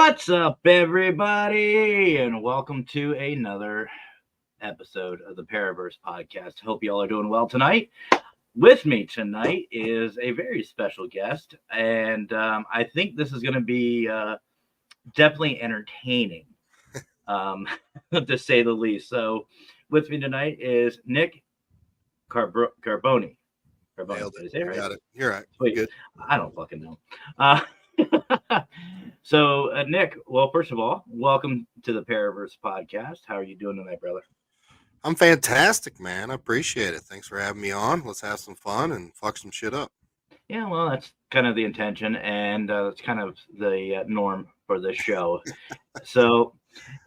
What's up, everybody, and welcome to another episode of the Paraverse podcast. Hope you all are doing well tonight. With me tonight is a very special guest, and I think this is going to be definitely entertaining, um, to say the least. So, with me tonight is Nick Carboni. Carboni, Nailed did I it. say it You right? got it. You're right. You're Sweet. good. I don't fucking know. Uh, so, Nick, well, first of all, welcome to the Paraverse podcast. How are you doing tonight, brother? I'm fantastic, man. I appreciate it. Thanks for having me on. Let's have some fun and fuck some shit up. Yeah, well, that's kind of the intention, and that's kind of the norm for this show. So,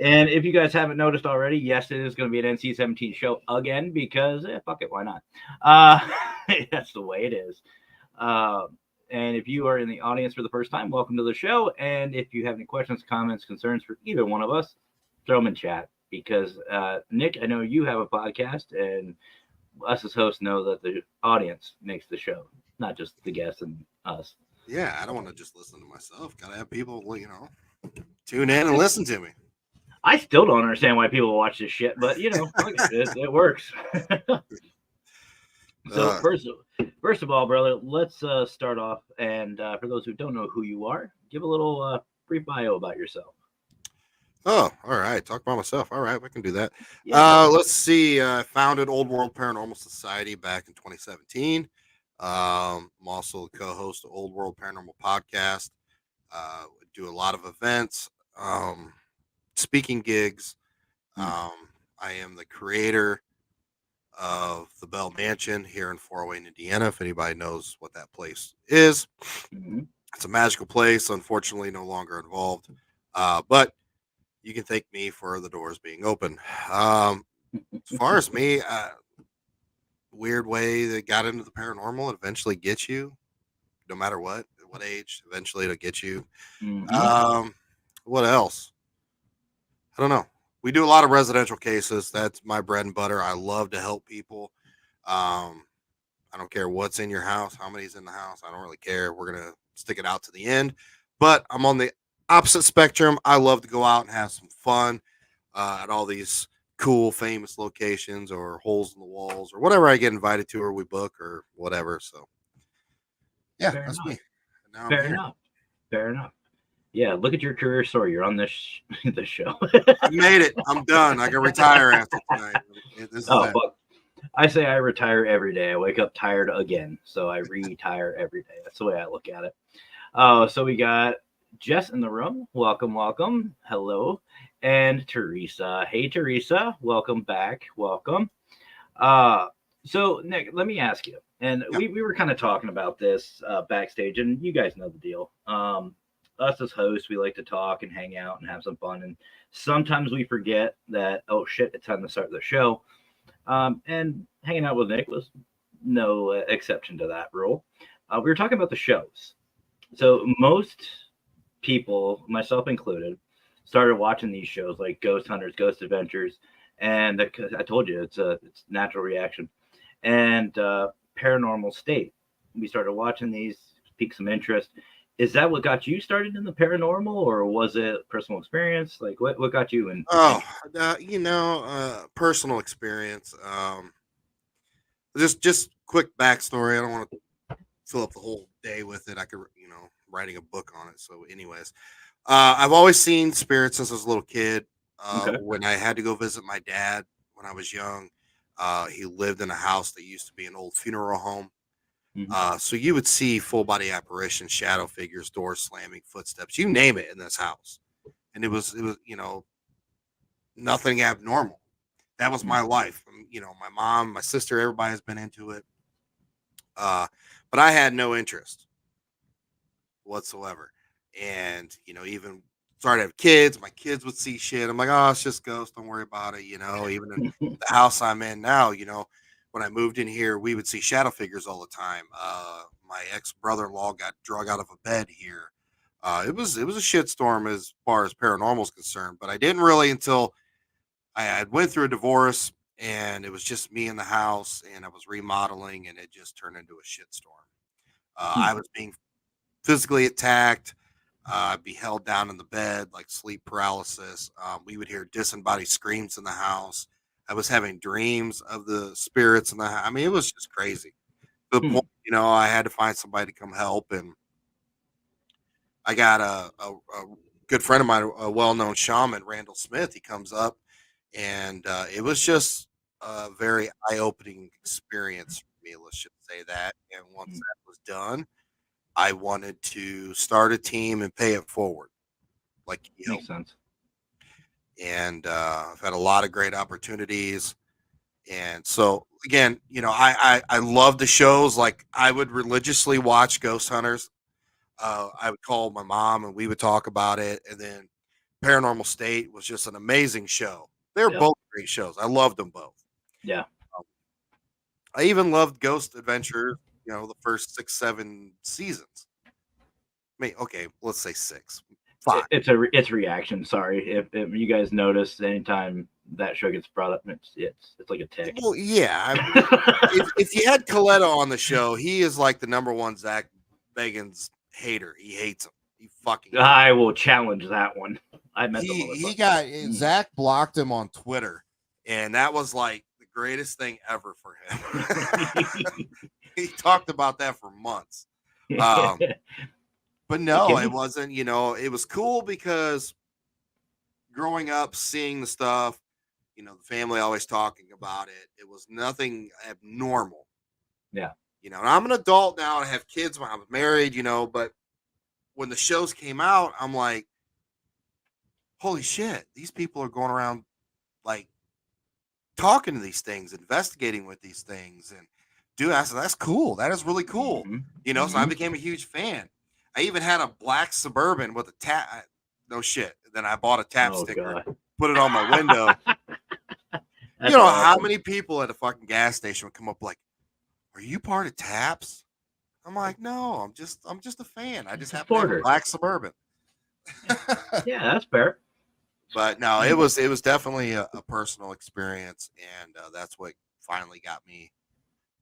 and if you guys haven't noticed already, yes, it is going to be an NC-17 show again because, fuck it, why not? Uh, that's the way it is. Uh, and if you are in the audience for the first time, welcome to the show. And if you have any questions, comments, concerns for either one of us, throw them in chat. Because Nick, I know you have a podcast, and us as hosts know that the audience makes the show, not just the guests and us. Yeah, I don't want to just listen to myself. Gotta have people, tune in and listen to me. I still don't understand why people watch this shit, but it works. So Uh, first of all, brother, let's start off. And for those who don't know who you are, give a little brief bio about yourself. all right. Talk about myself. All right, we can do that. Yeah, go ahead. Let's see. I founded Old World Paranormal Society back in 2017. I'm also the co-host of Old World Paranormal Podcast. Do a lot of events, speaking gigs. Mm, Um, I am the creator of the Bell Mansion here in Fort Wayne, Indiana. If anybody knows what that place is, mhm. it's a magical place. Unfortunately, no longer involved. But you can thank me for the doors being open. As far as me, weird way that got into the paranormal, it eventually gets you, no matter what age. Eventually, it'll get you. Mhm. Um, what else? I don't know. We do a lot of residential cases. That's my bread and butter. I love to help people. Um, I don't care what's in your house, how many's in the house. I don't really care. We're gonna stick it out to the end. But I'm on the opposite spectrum. I love to go out and have some fun at all these cool, famous locations or holes in the walls or whatever I get invited to or we book or whatever. So yeah, Fair that's enough. me. And now I'm Fair here. enough. Fair enough. Yeah, look at your career story. You're on this this show. I made it. I'm done. I can retire after tonight. This is Oh it. fuck. I say I retire every day. I wake up tired again, so I retire every day. That's the way I look at it. Oh, so we got Jess in the room. Welcome, welcome. Hello. And Teresa. Hey, Teresa. Welcome back. Welcome. Uh, so, Nick, let me ask you. And Yeah. we were kind of talking about this backstage, and you guys know the deal. Us as hosts, we like to talk and hang out and have some fun. And sometimes we forget that, oh shit, it's time to start the show. And hanging out with Nick was no exception to that rule. We were talking about the shows. So most people, myself included, started watching these shows like Ghost Hunters, Ghost Adventures, and I told you it's natural reaction, and Paranormal State. We started watching these, piqued some interest. Is that what got you started in the paranormal, or was it personal experience? Like what got you in? Oh, personal experience. Just quick backstory. I don't want to fill up the whole day with it. I could, writing a book on it. So, anyways, I've always seen spirits since I was a little kid. Okay. When I had to go visit my dad when I was young, he lived in a house that used to be an old funeral home. Mm-hmm. So you would see full body apparitions, shadow figures, doors slamming, footsteps, you name it in this house. And it was, nothing abnormal. That was my life. My mom, my sister, everybody has been into it. But I had no interest whatsoever. And, even started to have kids, my kids would see shit. I'm like, oh, it's just ghosts. Don't worry about it. Even in the house I'm in now, when I moved in here, we would see shadow figures all the time. My ex brother-in-law got drug out of a bed here. It was a shitstorm as far as paranormal is concerned, but I didn't really until I had went through a divorce and it was just me in the house and I was remodeling and it just turned into a shitstorm. I was being physically attacked. I'd be held down in the bed, like sleep paralysis. We would hear disembodied screams in the house. I was having dreams of the spirits in the house. I mean, it was just crazy. To the point, I had to find somebody to come help. And I got a good friend of mine, a well-known shaman, Randall Smith. He comes up, and it was just a very eye-opening experience for me. Let's just say that. And once that was done, I wanted to start a team and pay it forward, like he Makes helped. sense. And I've had a lot of great opportunities. And so again, I love the shows. Like I would religiously watch Ghost Hunters. I would call my mom and we would talk about it. And then Paranormal State was just an amazing show. They were Yep. both great shows. I loved them both. Yeah. I even loved Ghost Adventure, the first 6, 7 seasons. I mean, okay, let's say 6. 5. It's reaction. Sorry, if you guys notice, anytime that show gets brought up, it's like a tick. Well, yeah. If you had Coletta on the show, he is like the number one Zach Bagans hater. He hates him. He fucking. I will challenge that one. I met the He got Zach blocked him on Twitter, and that was like the greatest thing ever for him. He talked about that for months. But no, it wasn't. It was cool because growing up, seeing the stuff, the family always talking about it. It was nothing abnormal. Yeah. And I'm an adult now and I have kids when I was married, but when the shows came out, I'm like, holy shit, these people are going around like talking to these things, investigating with these things. And dude, I said, that's cool. That is really cool. Mm-hmm. So I became a huge fan. I even had a black Suburban with a tap. No shit. Then I bought a tap sticker, put it on my window. Awesome. How many people at a fucking gas station would come up like, are you part of Taps? I'm like, no, I'm just a fan. I just happen to have a black Suburban. Yeah, that's fair. But no, it was definitely a personal experience, and that's what finally got me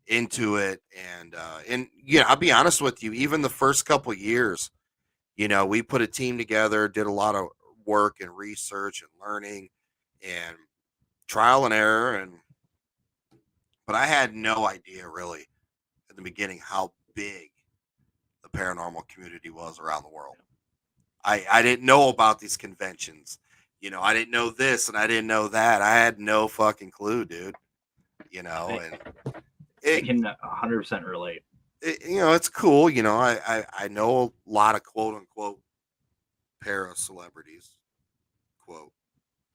into it. And I'll be honest with you, even the first couple of years, we put a team together, did a lot of work and research and learning and trial and error, but I had no idea really at the beginning how big the paranormal community was around the world. I didn't know about these conventions. I didn't know this and I didn't know that. I had no fucking clue, dude. And I can 100% relate. It's cool. I know a lot of quote unquote para celebrities. Quote.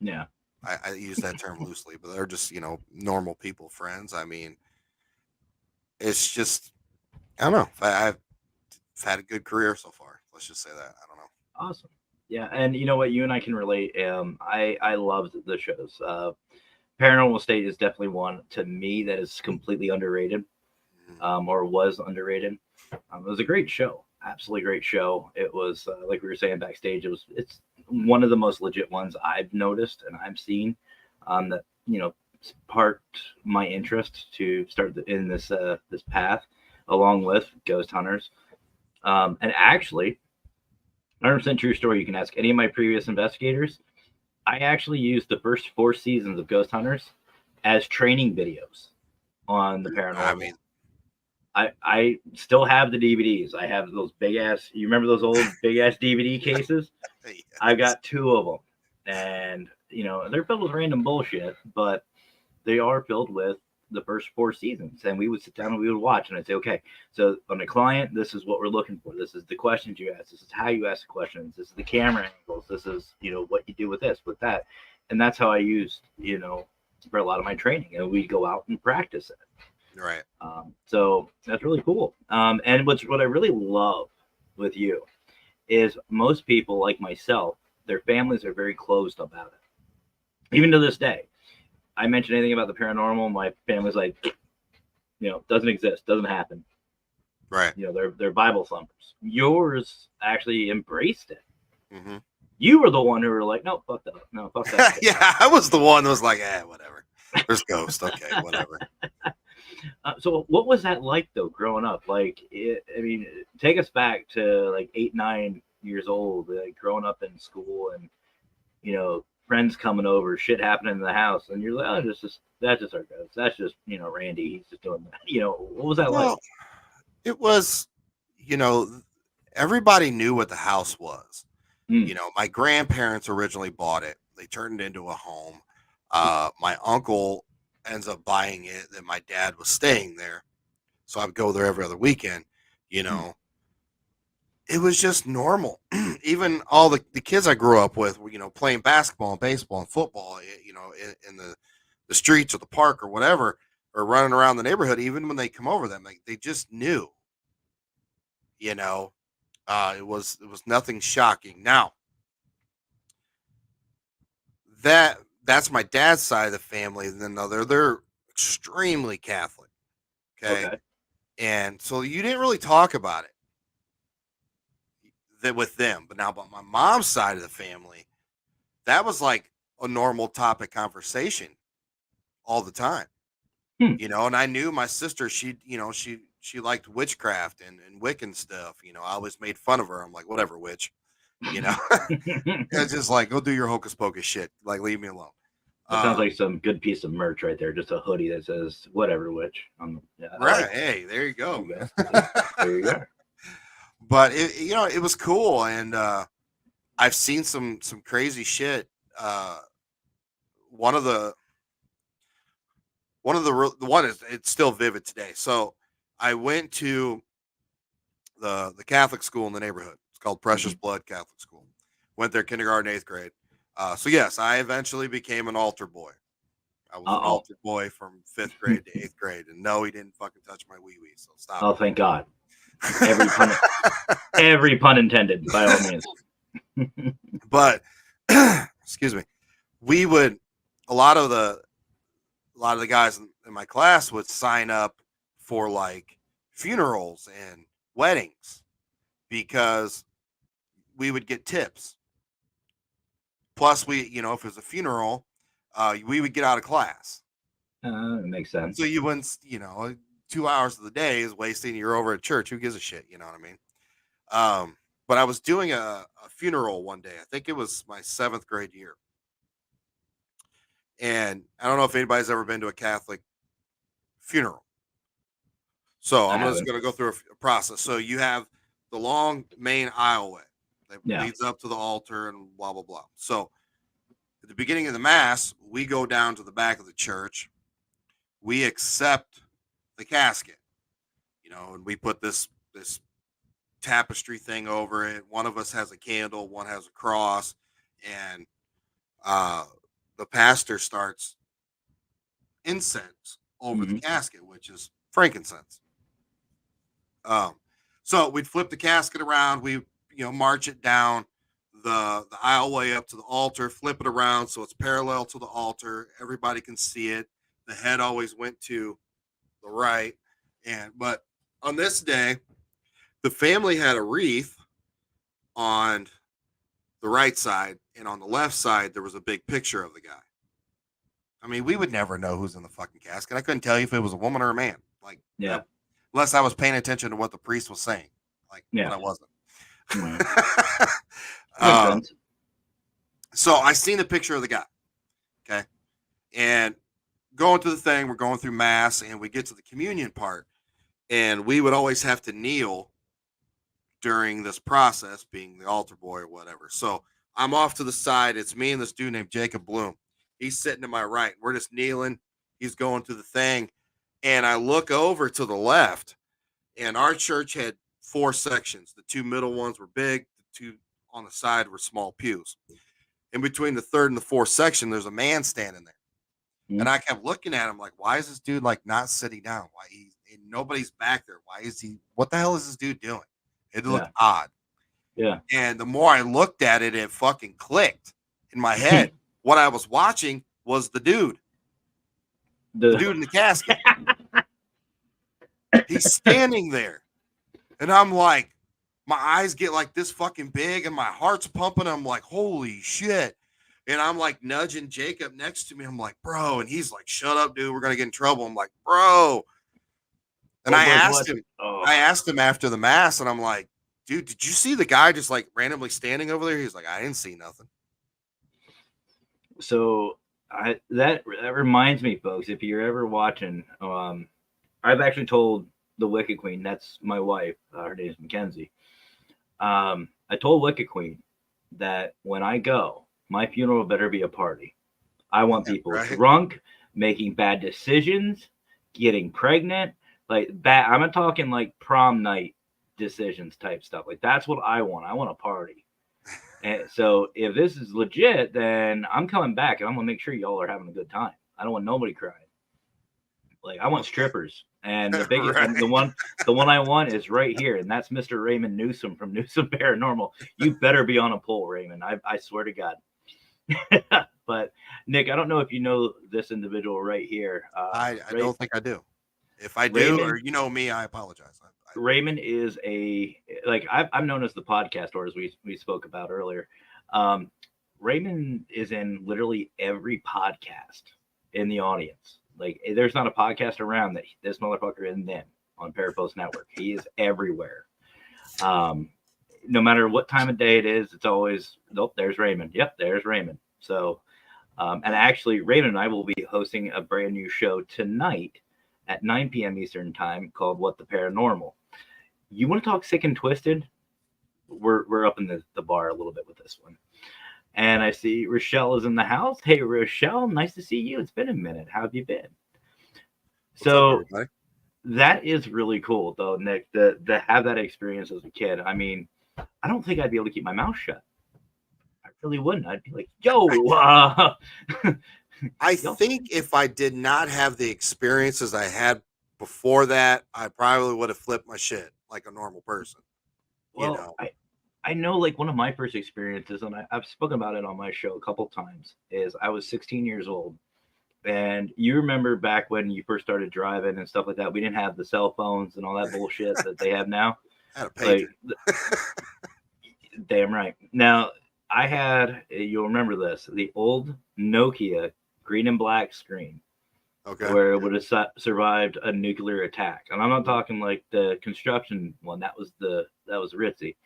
Yeah. I use that term loosely, but they're just, normal people, friends. I mean, it's just, I don't know. I've had a good career so far. Let's just say that. I don't know. Awesome. Yeah. And you know what? You and I can relate. I loved the shows. Paranormal State is definitely one to me that is completely underrated, or was underrated. It was a great show. Absolutely great show. It was like we were saying backstage. It's one of the most legit ones I've noticed and I've seen. That sparked my interest to start in this path, along with Ghost Hunters. And actually, 100% true story. You can ask any of my previous investigators. I actually used the first 4 seasons of Ghost Hunters as training videos on the paranormal. I mean, I still have the DVDs. I have those big ass. You remember those old big ass DVD cases? Yes. I got 2 of them, and they're filled with random bullshit, but they are filled with the first 4 seasons. And we would sit down and we would watch, and I'd say, okay, so on the client, this is what we're looking for. This is the questions you ask. This is how you ask the questions. This is the camera angles. This is what you do with this, with that, and that's how I used for a lot of my training. And we'd go out and practice it. Right. So that's really cool. And what I really love with you is most people like myself, their families are very closed about it. Even to this day, I mention anything about the paranormal, my family's like, doesn't exist, doesn't happen. Right. They're Bible thumpers. Yours actually embraced it. Mm-hmm. You were the one who were like, no, fuck that. No, fuck that. Yeah, I was the one that was like, whatever. There's ghosts. Okay, whatever. So what was that like though, growing up? Like, take us back to like 8, 9, years old, like growing up in school, and friends coming over, shit happening in the house, and you're like, oh, that's just our ghost. That's just Randy. He's just doing that. What was that like? Well, it was, you know, everybody knew what the house was. Mm. My grandparents originally bought it. They turned it into a home. My uncle ends up buying it, and my dad was staying there. So I would go there every other weekend. You Mm. know, it was just normal. Even all the kids I grew up with were, playing basketball and baseball and football, in the streets or the park or whatever, or running around the neighborhood. Even when they come over them, they just knew, you know, it was nothing shocking. Now that's my dad's side of the family. And then they're extremely Catholic. Okay. Okay. And so you didn't really talk about it with them. But now about my mom's side of the family, that was like a normal topic conversation all the time. Hmm. And I knew my sister, she liked witchcraft and Wiccan stuff. I always made fun of her. I'm like, whatever, witch, you know. It's just like, go do your hocus pocus shit. Like, leave me alone. That sounds like some good piece of merch right there. Just a hoodie that says whatever witch. Yeah, I Right. like that. Hey, there you go, There you man. go. Yeah, there you go. But it was cool. And I've seen some crazy shit. One of the the one is, it's still vivid today. So I went to the Catholic school in the neighborhood. It's called Precious Mhm. Blood Catholic School. Went there kindergarten, 8th grade. So yes, I eventually became an altar boy. I was an Uh-oh. altar boy from 5th grade to 8th grade, and no, he didn't fucking touch my wee wee. So stop Oh, thank God. Every pun, every pun intended, by all means. But excuse me, we would a lot of the guys in my class would sign up for like funerals and weddings because we would get tips. Plus, if it was a funeral, we would get out of class. It makes sense. So you wouldn't, 2 hours of the day is wasting. You're over at church. Who gives a shit? You know what I mean? But I was doing a funeral one day. I think it was my 7th grade year. And I don't know if anybody's ever been to a Catholic funeral. So I I'm just haven't. going to go through a process. So you have the long main aisleway that Yeah. leads up to the altar and blah, blah, blah. So at the beginning of the mass, we go down to the back of the church. We accept the casket, and we put this tapestry thing over it. One of us has a candle, one has a cross, and uh, the pastor starts incense over the Hmm. casket, which is frankincense. Um, so we'd flip the casket around. We march it down the aisleway up to the altar, flip it around so it's parallel to the altar. Everybody can see it. The head always went to the right, but on this day, the family had a wreath on the right side, and on the left side there was a big picture of the guy. I mean, we would never know who's in the fucking casket. I couldn't tell you if it was a woman or a man, like Yeah. unless I was paying attention to what the priest was saying, like, but Yeah. I wasn't. Hmm. Makes sense. So I seen the picture of the guy, okay, and going to the thing, we're going through mass, and we get to the communion part, and we would always have to kneel during this process, being the altar boy or whatever. So I'm off to the side. It's me and this dude named Jacob Bloom. He's sitting to my right. We're just kneeling. He's going through the thing. And I look over to the left, and our church had 4 sections. The 2 middle ones were big, the 2 on the side were small pews. In between the 3rd and the 4th section, there's a man standing there. Hmm. And I kept looking at him like, why is this dude like not sitting down? Why nobody's back there? Why is he? What the hell is this dude doing? It looked Yeah. odd. Yeah. And the more I looked at it, it fucking clicked in my head. What I was watching was the dude The in the casket. He's standing there. And I'm like, my eyes get like this fucking big and my heart's pumping. I'm like, holy shit. And I'm like nudging Jacob next to me. I'm like, bro. And he's like, shut up, dude. We're going to get in trouble. I'm like, bro. And oh, but what? Oh. I asked him after the mass, and I'm like, Dude, did you see the guy just like randomly standing over there? He's like, I didn't see nothing. So that reminds me, folks, if you're ever watching, I've actually told the Wicked Queen, that's my wife, her name is Mackenzie. I told Wicked Queen that when I go, my funeral better be a party. I want people Right? drunk, making bad decisions, getting pregnant, like bad. I'm not talking like prom night decisions type stuff. Like that's what I want. I want a party. And so if this is legit, then I'm coming back and I'm gonna make sure y'all are having a good time. I don't want nobody crying. Like I want strippers, and the big Right. and the one I want is right here, and that's Mr. Raymond Newsom from Newsom Paranormal. You better be on a pole, Raymond. I swear to God. But Nick, I don't know if you know this individual right here. I don't think I do. If I do, Raymond or you know me, I apologize. Raymond is I'm known as the podcast, or as we spoke about earlier. Raymond is in literally every podcast in the audience. Like there's not a podcast around that this motherfucker isn't in on Parapost Network. He is everywhere. No matter what time of day it is, it's always nope. There's Raymond. Yep, there's Raymond. So, and actually, Raymond and I will be hosting a brand new show tonight at 9 p.m. Eastern time called What the Paranormal. You want to talk sick and twisted? We're up in the bar a little bit with this one. And I see Rochelle is in the house. Hey, Rochelle, nice to see you. It's been a minute. How have you been? What's up, that is really cool, though, Nick, to have that experience as a kid. I mean, I don't think I'd be able to keep my mouth shut. I really wouldn't. I'd be like, yo. I think if I did not have the experiences I had before that, I probably would have flipped my shit like a normal person. Well, You know? I know like one of my first experiences, and I've spoken about it on my show a couple times, is I was 16 years old. And you remember back when you first started driving and stuff like that, we didn't have the cell phones and all that bullshit that they have now. I had a pager. Like, damn right. Now, I had, you'll remember this, the old Nokia green and black screen. Okay. Where it would have survived a nuclear attack. And I'm not talking like the construction one. That was ritzy.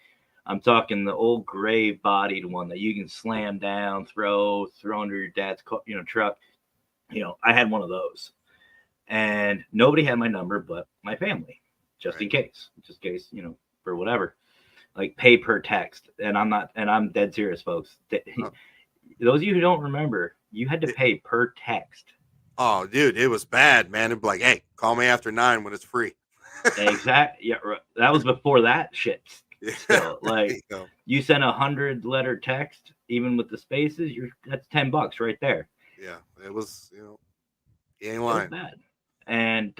I'm talking the old gray bodied one that you can slam down, throw under your dad's truck. I had one of those, and nobody had my number but my family, just in case, for whatever, like pay per text. And I'm dead serious, folks. Those of you who don't remember, you had to pay per text. Oh, dude, it was bad, man. It'd be like, hey, call me after 9 when it's free. Exactly. Yeah, that was before that shit. Still, like you sent 100-letter text, even with the spaces, that's $10 right there. Yeah, it was. You ain't lying. It was bad. And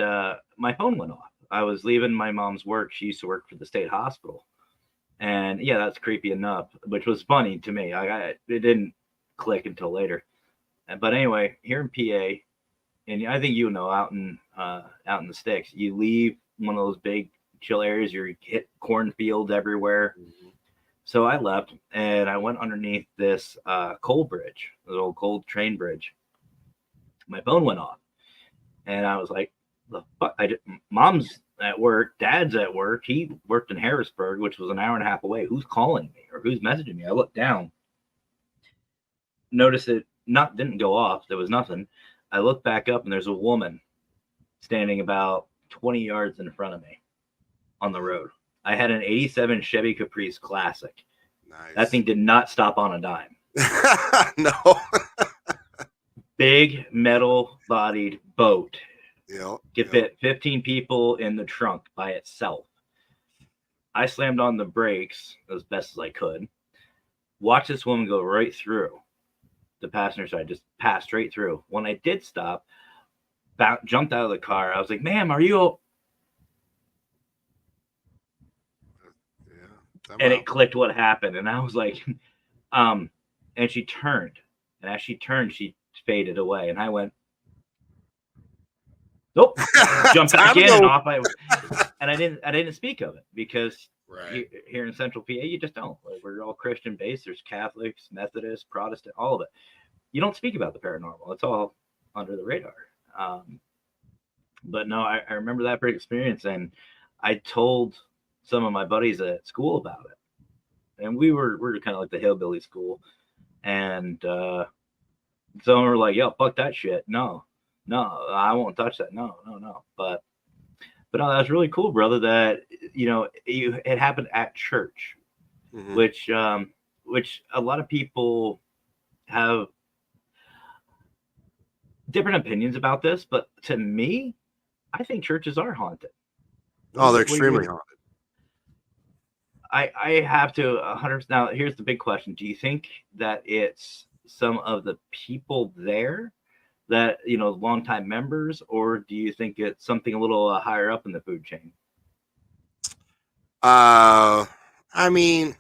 my phone went off. I was leaving my mom's work. She used to work for the state hospital, and yeah, that's creepy enough, which was funny to me. It didn't click until later. But anyway, here in PA. And I think out in the sticks, you leave one of those big chill areas, you hit cornfields everywhere. Mm-hmm. So I left and I went underneath this coal bridge, this old coal train bridge. My phone went off, and I was like, "The fuck!" Mom's at work, Dad's at work. He worked in Harrisburg, which was an hour and a half away. Who's calling me or who's messaging me? I looked down, noticed it didn't go off. There was nothing. I look back up and there's a woman standing about 20 yards in front of me on the road. I had an 87 Chevy Caprice Classic. Nice. That thing did not stop on a dime. No. Big metal bodied boat. Could fit 15 people in the trunk by itself. I slammed on the brakes as best as I could. Watched this woman go right through the passenger side, just passed straight through. When I did stop, jumped out of the car. I was like, "Ma'am, are you?" And it clicked what happened, and I was like, and she turned, and as she turned, she faded away, and I went, "Nope," jumped back in and off. And I didn't speak of it because here in Central PA, you just don't. Like, we're all Christian based. There's Catholics, Methodists, Protestant, all of it. You don't speak about the paranormal. It's all under the radar. But no, I remember that experience, and I told some of my buddies at school about it, and we were kind of like the hillbilly school, and some were like, "Yo, fuck that shit. No, no, I won't touch that. No, no, no." But no, that's really cool, brother. That it happened at church, Hmm. which which a lot of people have different opinions about this, but to me, I think churches are haunted. Oh, they're What do extremely you? haunted. I have to 100. Now, here's the big question: do you think that it's some of the people there that longtime members, or do you think it's something a little higher up in the food chain? Uh, I mean,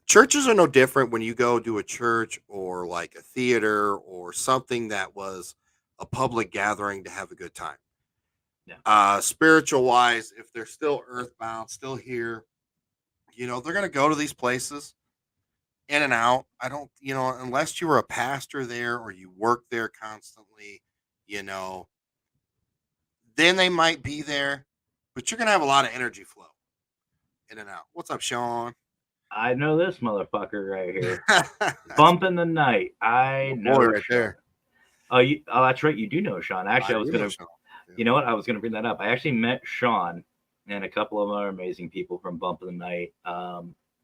churches are no different when you go to a church or like a theater or something that was a public gathering to have a good time. Yeah, Spiritual wise, if they're still earthbound, still here, they're going to go to these places in and out. I don't, unless you were a pastor there or you work there constantly, you know, then they might be there, but you're going to have a lot of energy flow in and out. What's up, Sean? I know this motherfucker right here. Bump in the night. I My boy know right Sean. there. Oh, that's right. You do know Sean. Actually, I I was do know gonna. Sean. Yeah. You know what? I was gonna bring that up. I actually met Sean and a couple of other amazing people from Bump in the Night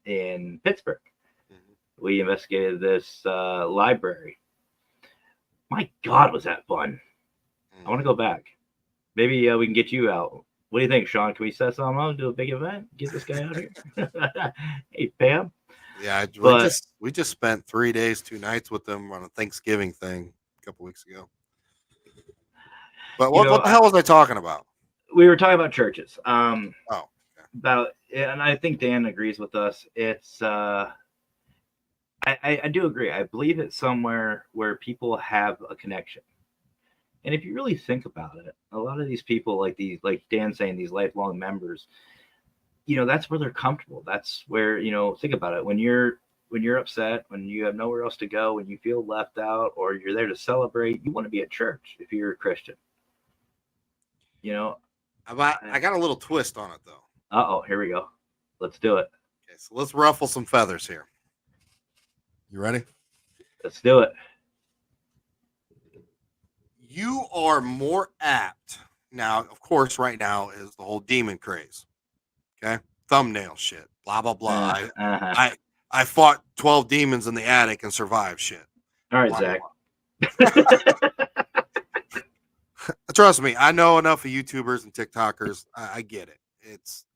in Pittsburgh. Mhm. We investigated this library. My God, was that fun! I want to Mhm. go back. Maybe we can get you out. What do you think, Sean? Can we set something up, do a big event, get this guy out here? Hey, Pam. Yeah, we But just spent 3 days, 2 nights with them on a Thanksgiving thing a couple weeks ago. But you know, what the hell was I talking about? we were talking about churches. Oh, okay. About, and I think Dan agrees with us. It's I do agree. I believe it's somewhere where people have a connection. And if you really think about it, a lot of these people, like Dan saying, these lifelong members, that's where they're comfortable. That's where, think about it. When you're upset, when you have nowhere else to go, when you feel left out, or you're there to celebrate, you want to be at church if you're a Christian. You know, I got a little twist on it though. oh, here we go. Let's do it. Okay, so let's ruffle some feathers here. You ready? Let's do it. You are more apt now. Of course, right now is the whole demon craze. Okay, thumbnail shit. Blah blah blah. Uh-huh. I I fought 12 demons in the attic and survived shit. All right, Blah Zach. blah blah. Trust me, I know enough of YouTubers and TikTokers. I get it.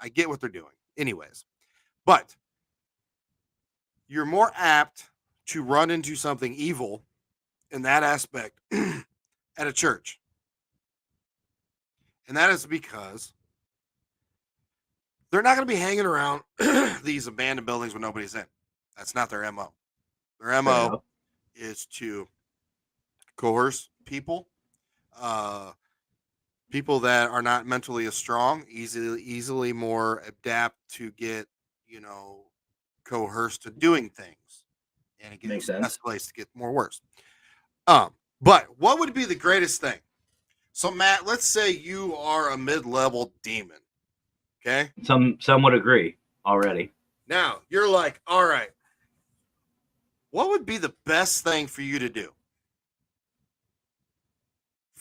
I get what they're doing. Anyways, but you're more apt to run into something evil in that aspect at a church. And that is because they're not going to be hanging around these abandoned buildings when nobody's in. That's not their MO. Their Fair MO enough. is to coerce people, uh, people that are not mentally as strong, easily more adapt to get, you know, coerced to doing things. And it Makes gets sense. escalates to get more worse. But what would be the greatest thing? So Matt, let's say you are a mid-level demon. Okay. Some would agree already. Now you're like, all right, what would be the best thing for you to do?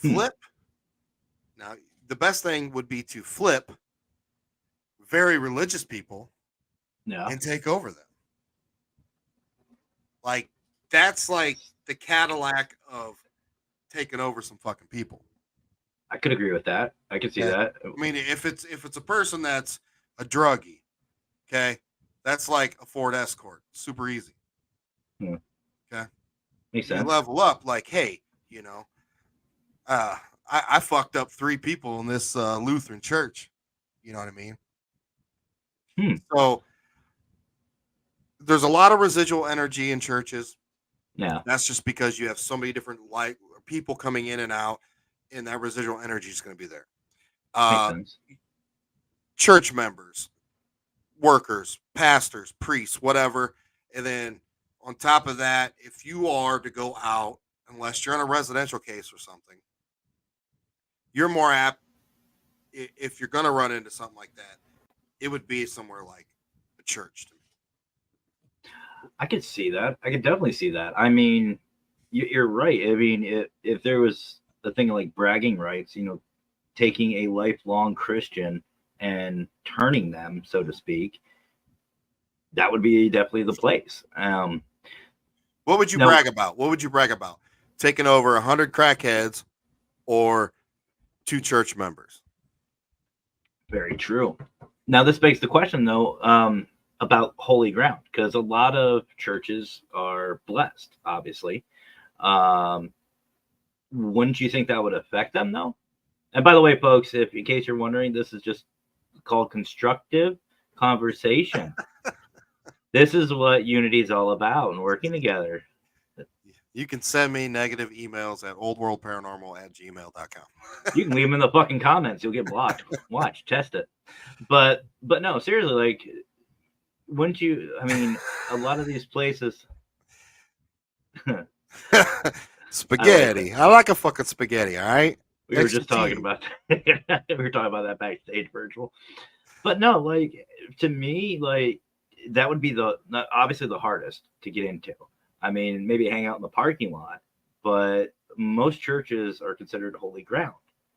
Hmm. Flip. Now, the best thing would be to flip very religious people Yeah, and take over them. Like, that's like the Cadillac of taking over some fucking people. I could agree with that. I could see Okay. that. I mean, if it's a person that's a druggie, okay, that's like a Ford Escort, super easy. Hmm. Okay, Makes you sense. level up, like, hey, uh, I fucked up 3 people in this Lutheran church. You know what I mean? Hmm. So there's a lot of residual energy in churches. Yeah, That's just because you have so many different light people coming in and out, and that residual energy is going to be there. makes Uh, sense. Church members, workers, pastors, priests, whatever, and then on top of that, if you are to go out, unless you're in a residential case or something, you're more apt if you're going to run into something like that. it would be somewhere like a church to me. I could see that. I could definitely see that. I mean, you're right. I mean, if there was a thing like bragging rights, taking a lifelong Christian and turning them, so to speak, that would be definitely the place. What would you Now, brag about? What would you brag about? Taking over 100 crackheads or 2 church members? very true. Now, this begs the question, though, about holy ground, because a lot of churches are blessed, obviously. Um, wouldn't you think that would affect them, though? And by the way, folks, if in case you're wondering, this is just called constructive conversation. This is what unity is all about and working together. You can send me negative emails at oldworldparanormal@gmail.com. You can leave them in the fucking comments. You'll get blocked. Watch, test it. But no, seriously, like, wouldn't you? I mean, a lot of these places. Spaghetti. I like a fucking spaghetti, all right? We were just talking about we were talking about that backstage virtual. But no, like, to me, like, that would be obviously the hardest to get into. I mean, maybe hang out in the parking lot, but most churches are considered holy ground,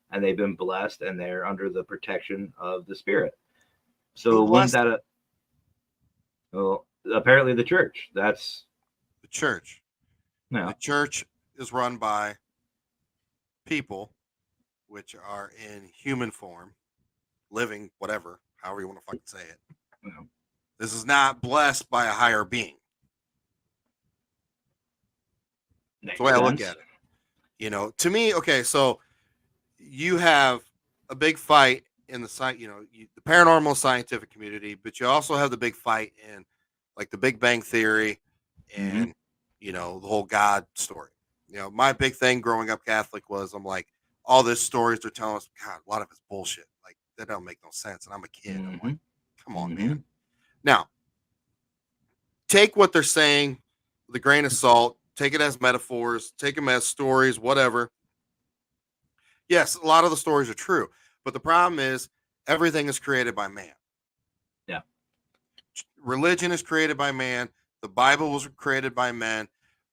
and they've been blessed, and they're under the protection of the Spirit. So wouldn't that? Well, apparently the church. That's the church. no. The church is run by people which are in human form, living, whatever, however you want to fucking say it. No. This is not blessed by a higher being. That's the way I look at it. To me, okay, so you have a big fight in the paranormal scientific community, but you also have the big fight in like the Big Bang Theory and the whole God story. My big thing growing up Catholic was I'm like, all this stories they're telling us, God, a lot of it's bullshit. Like that don't make no sense. And I'm a kid. I'm like, come on, man. Now, take what they're saying with a grain of salt. Take it as metaphors. Take them as stories, whatever. Yes, a lot of the stories are true, but the problem is everything is created by man. Yeah. Religion is created by man. The Bible was created by men.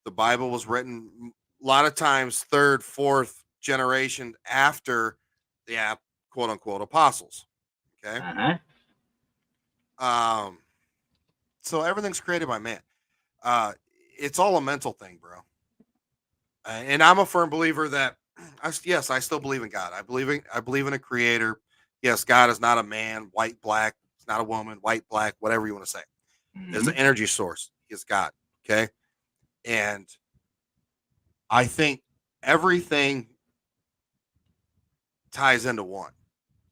The Bible was written a lot of times third, fourth generation after the quote unquote apostles. Okay. So everything's created by man. It's all a mental thing, bro. And I'm a firm believer that I still believe in God. I believe in a creator. Yes, God is not a man, white, black. It's not a woman, white, black, whatever you want to say. There's an energy source. He's God. Okay. And I think everything ties into one.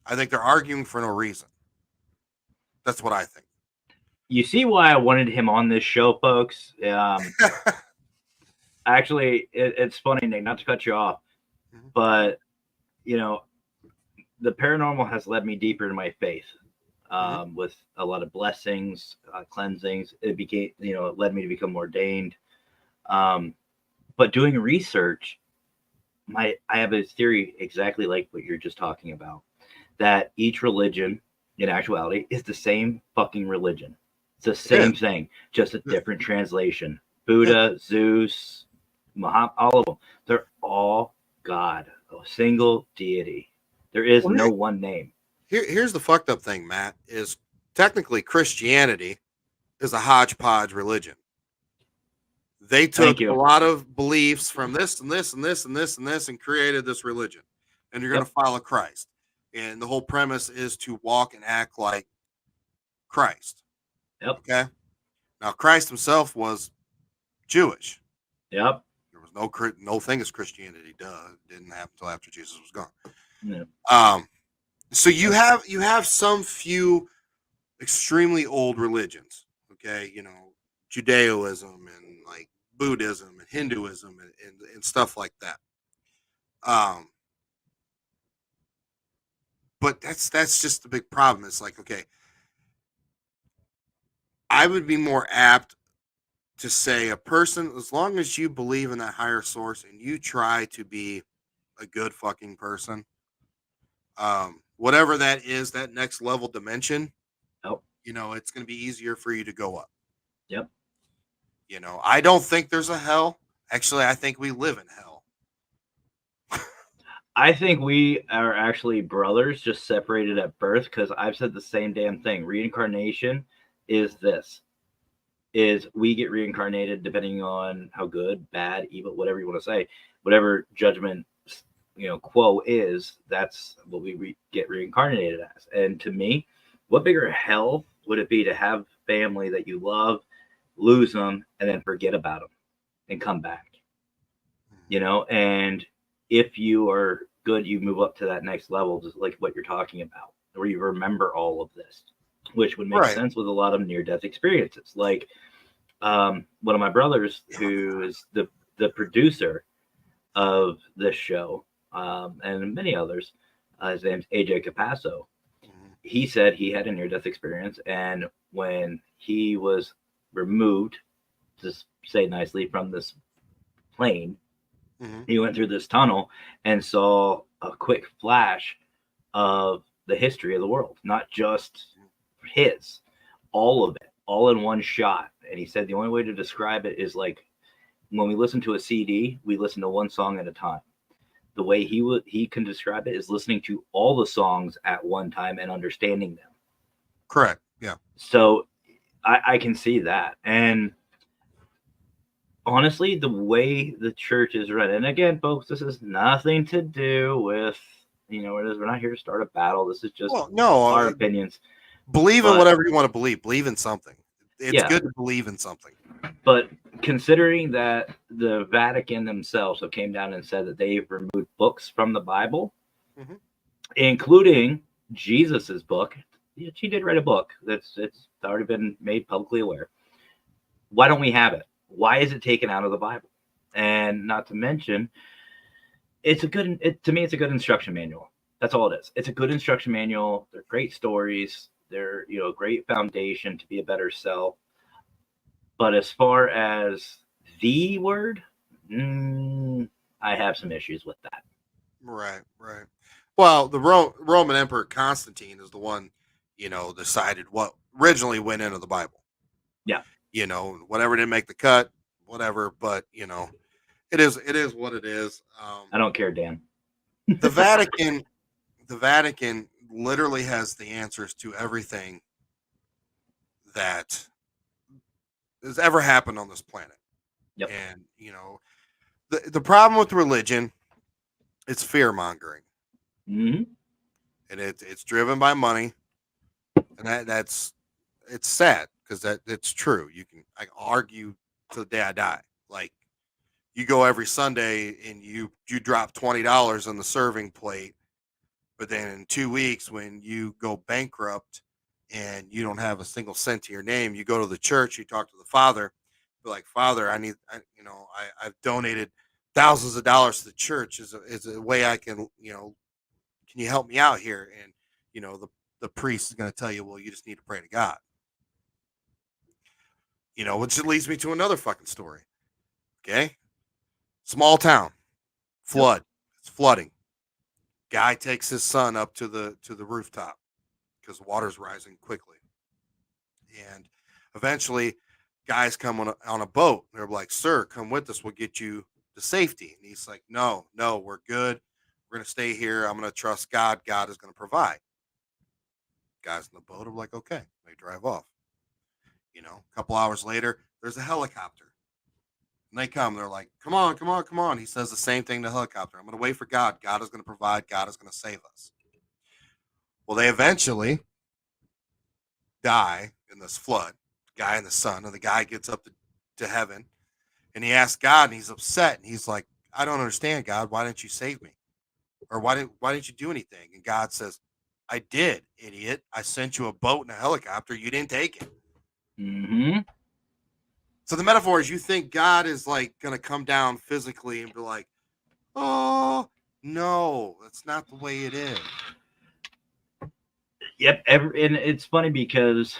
I think they're arguing for no reason. That's what I think. You see why I wanted him on this show, folks. Actually, it's funny, Nick, not to cut you off, but the paranormal has led me deeper into my faith, with a lot of blessings, cleansings. It led me to become ordained. But doing research, I have a theory exactly like what you're just talking about, that each religion, in actuality, is the same fucking religion. It's the same thing, just a different translation. Buddha, Zeus, Muhammad, all of them, they're all God, a single deity. There is no one name. Here's the fucked up thing, Matt, is technically Christianity is a hodgepodge religion. They took a lot of beliefs from this and this and this and this and this and created this religion. And you're going to follow Christ. And the whole premise is to walk and act like Christ. Yep. Okay. Now, Christ himself was Jewish. Yep. There was no thing as Christianity. Duh. It didn't happen until after Jesus was gone. Yeah. So you have some few extremely old religions. Okay. Judaism and like Buddhism and Hinduism and stuff like that. But that's just the big problem. It's like, okay, I would be more apt to say a person, as long as you believe in that higher source and you try to be a good fucking person, whatever that is, that next level dimension, it's going to be easier for you to go up. Yep. I don't think there's a hell. Actually, I think we live in hell. I think we are actually brothers, just separated at birth, because I've said the same damn thing. Reincarnation is this. Is we get reincarnated depending on how good, bad, evil, whatever you want to say, whatever judgment quo is, that's what we get reincarnated as. And to me, what bigger hell would it be to have family that you love, lose them, and then forget about them and come back? And if you are good, you move up to that next level, just like what you're talking about, where you remember all of this, which would make Right. sense with a lot of near-death experiences. Like one of my brothers, who is the producer of this show, and many others, his name's AJ Capasso. He said he had a near-death experience, and when he was removed, to say nicely, from this plane, he went through this tunnel and saw a quick flash of the history of the world, not just his, all of it, all in one shot. And he said the only way to describe it is like when we listen to a CD, we listen to one song at a time. The way he can describe it is listening to all the songs at one time and understanding them. Correct. Yeah. So I can see that. And honestly, the way the church is run, and again, folks, this has nothing to do with, we're not here to start a battle. This is just our opinions. Believe in whatever you want to believe. Believe in something. It's good to believe in something. But considering that the Vatican themselves have came down and said that they've removed books from the Bible, including Jesus's book. Yeah, she did write a book it's already been made publicly aware. Why don't we have it? Why is it taken out of the Bible? And not to mention, to me, it's a good instruction manual. That's all it is. It's a good instruction manual. They're great stories. They're, a great foundation to be a better self. But as far as the word, I have some issues with that. Right. Well, the Roman Emperor Constantine is the one, decided what originally went into the Bible. Yeah. Whatever didn't make the cut, whatever. But it is what it is. I don't care, Dan. The Vatican literally has the answers to everything that has ever happened on this planet. Yep. And the problem with religion, it's fear mongering, and it's driven by money, and it's sad because it's true. I can argue till the day I die. Like, you go every Sunday and you drop $20 on the serving plate, but then in 2 weeks when you go bankrupt and you don't have a single cent to your name, you go to the church, you talk to the father, be like, Father, I've donated thousands of dollars to the church. Is a way I can, can you help me out here? And the priest is going to tell you, well, you just need to pray to God. Which leads me to another fucking story. Okay, small town, flood. It's flooding. Guy takes his son up to the rooftop because the water's rising quickly, and eventually, guys come on a boat. They're like, "Sir, come with us. We'll get you to safety." And he's like, "No, we're good. We're gonna stay here. I'm gonna trust God. God is gonna provide." Guys in the boat are like, "Okay." They drive off. A couple hours later, there's a helicopter. And they come. They're like, "Come on, come on, come on." He says the same thing to the helicopter. "I'm going to wait for God. God is going to provide. God is going to save us." Well, they eventually die in this flood. The guy and the son. And the guy gets up to heaven. And he asks God, and he's upset. And he's like, "I don't understand, God. Why didn't you save me? Or why didn't you do anything?" And God says, "I did, idiot. I sent you a boat and a helicopter. You didn't take it." So the metaphor is, you think God is like going to come down physically and be like, "Oh, no, that's not the way it is." Yep. And it's funny because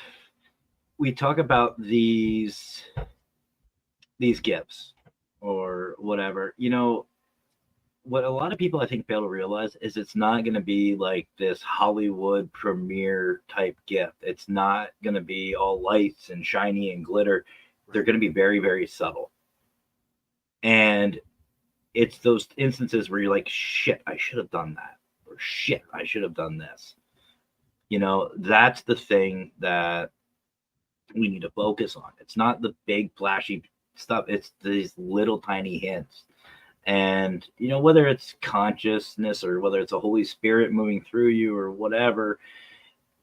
we talk about these gifts or whatever. what a lot of people I think fail to realize is it's not going to be like this Hollywood premiere type gift. It's not going to be all lights and shiny and glitter. They're going to be very, very subtle. And it's those instances where you're like, shit, I should have done that. Or shit, I should have done this. You know, that's the thing that we need to focus on. It's not the big flashy stuff. It's these little tiny hints. And, you know, whether it's consciousness or whether it's a Holy Spirit moving through you or whatever,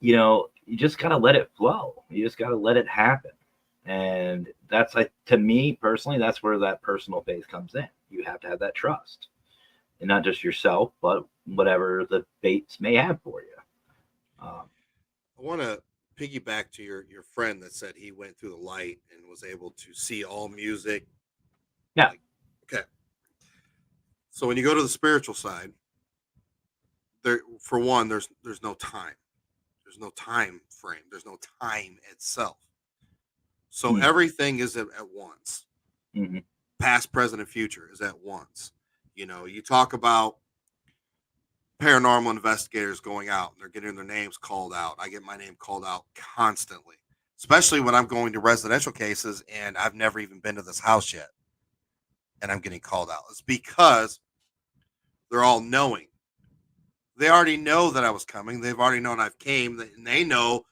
you know, you just got to let it flow. You just got to let it happen. And that's, like, to me personally, that's where that personal faith comes in. You have to have that trust, and not just yourself, but whatever the fates may have for you. I want to piggyback to your friend that said he went through the light and was able to see all music. Yeah. Okay. So when you go to the spiritual side, there, for one, there's no time. There's no time frame. There's no time itself. So everything is at once. Mm-hmm. Past, present, and future is at once. You know, you talk about paranormal investigators going out and they're getting their names called out. I get my name called out constantly, especially when I'm going to residential cases and I've never even been to this house yet. And I'm getting called out. It's because they're all knowing. They already know that I was coming. They've already known I've came, and they know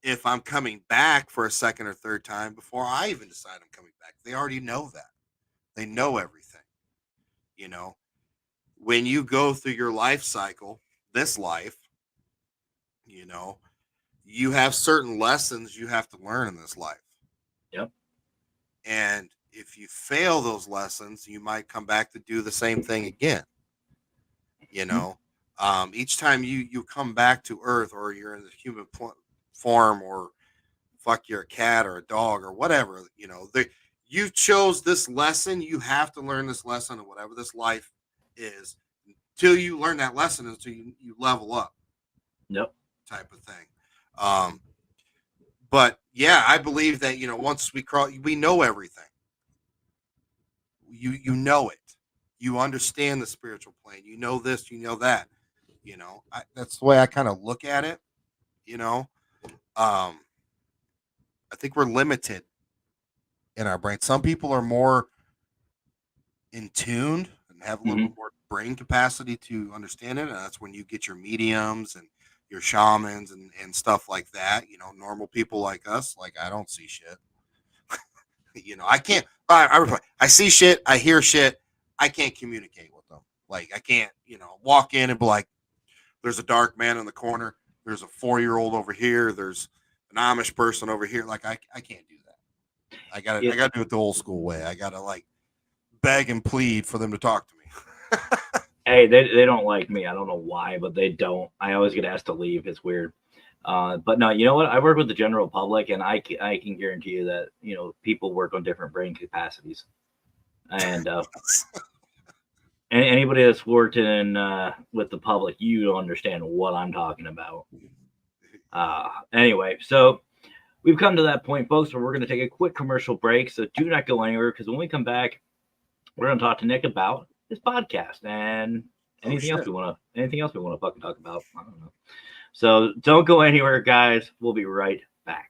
if I'm coming back for a second or third time before I even decide I'm coming back. They already know that. They know everything. You know, when you go through your life cycle, this life, you know, you have certain lessons you have to learn in this life. Yep. And if you fail those lessons, you might come back to do the same thing again. You know, each time you come back to Earth, or you're in the human form, or fuck, you're a cat or a dog or whatever, you know, you chose this lesson. You have to learn this lesson, and whatever this life is, until you learn that lesson, until you level up. Yep. Type of thing. But yeah, I believe that, you know, once we know everything. You know it. You understand the spiritual plane. You know this, you know that. You know, that's the way I kind of look at it. You know, I think we're limited in our brain. Some people are more in tune and have a little bit more brain capacity to understand it. And that's when you get your mediums and your shamans and stuff like that. You know, normal people like us, like, I don't see shit. You know, I can't. I see shit. I hear shit. I can't communicate with them. Like, I can't, you know, walk in and be like, there's a dark man in the corner. There's a 4-year-old over here. There's an Amish person over here. Like, I can't do that. I gotta do it the old school way. I gotta, like, beg and plead for them to talk to me. Hey, they don't like me. I don't know why, but they don't. I always get asked to leave. It's weird. But no, you know what? I work with the general public, and I can guarantee you that, you know, people work on different brain capacities. And anybody that's worked in with the public, you don't understand what I'm talking about. Anyway, so we've come to that point, folks, where we're going to take a quick commercial break. So do not go anywhere, because when we come back, we're going to talk to Nick about his podcast and anything else we want to fucking talk about. I don't know. So don't go anywhere, guys. We'll be right back.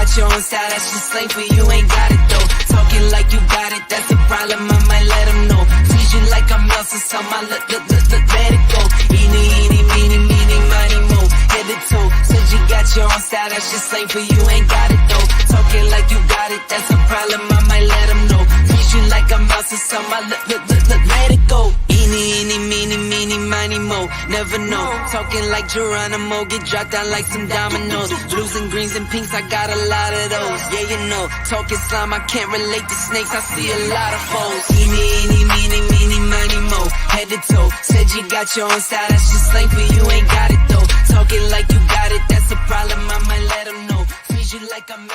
got your own style, that's just slang for you, ain't got it though. Talking like you got it, that's a problem, I might let them know. Tease you like I'm Nelson, so my let it go. Eeny, meeny, miny, mo, head to toe. Said you got your own style, that's just slang for you, ain't got it though. Talking like you got it, that's a problem, I might let them know. Tease you like I'm Nelson, so my let it go. Eeny, meeny, miny, mo, never know. Talking like Geronimo, get dropped down like some dominoes. Blues and greens and pinks, I got a lot of those. Yeah, you know, talking slime, I can't relate to snakes, I see a lot of foes. Eeny, meeny, miny, mo, head to toe. Said you got your own style, that's just slang for you, ain't got it though. Talking like you got it, that's a problem, I might let them know. Treat you like I'm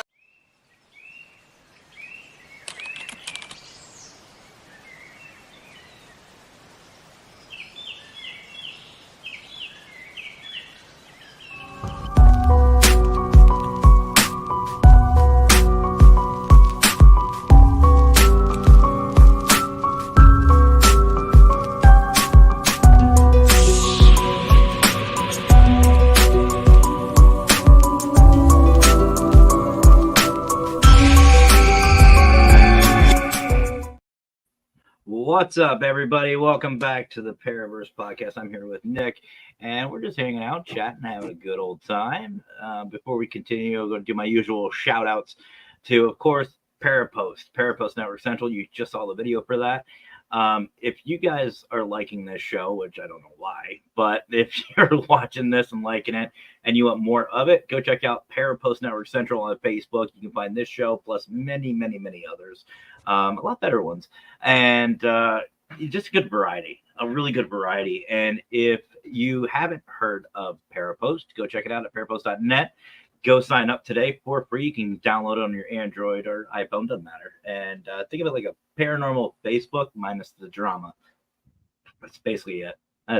What's up, everybody? Welcome back to the Paraverse Podcast. I'm here with Nick, and we're just hanging out, chatting, having a good old time. Before we continue, I'm going to do my usual shout-outs to, of course, Parapost Network Central. You just saw the video for that. If you guys are liking this show, which I don't know why, but if you're watching this and liking it and you want more of it, go check out Parapost Network Central on Facebook. You can find this show plus many, many, many others, a lot better ones, and just a good variety, a really good variety. And if you haven't heard of Parapost, go check it out at parapost.net. Go sign up today for free. You can download it on your Android or iPhone, doesn't matter. And think of it like a paranormal Facebook minus the drama. That's basically it.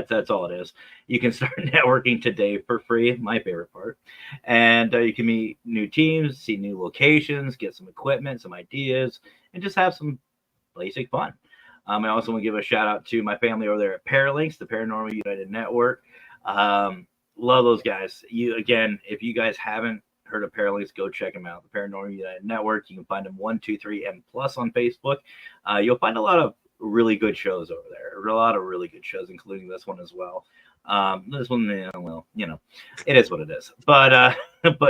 That's all it is. You can start networking today for free, my favorite part. And you can meet new teams, see new locations, get some equipment, some ideas, and just have some basic fun. I also want to give a shout out to my family over there at Paralinks, the Paranormal United Network. Love those guys. If you guys haven't heard of Paralinks, go check them out. The Paranormal United Network. You can find them 123M Plus on Facebook. You'll find a lot of really good shows over there. A lot of really good shows, including this one as well. This one, it is what it is. But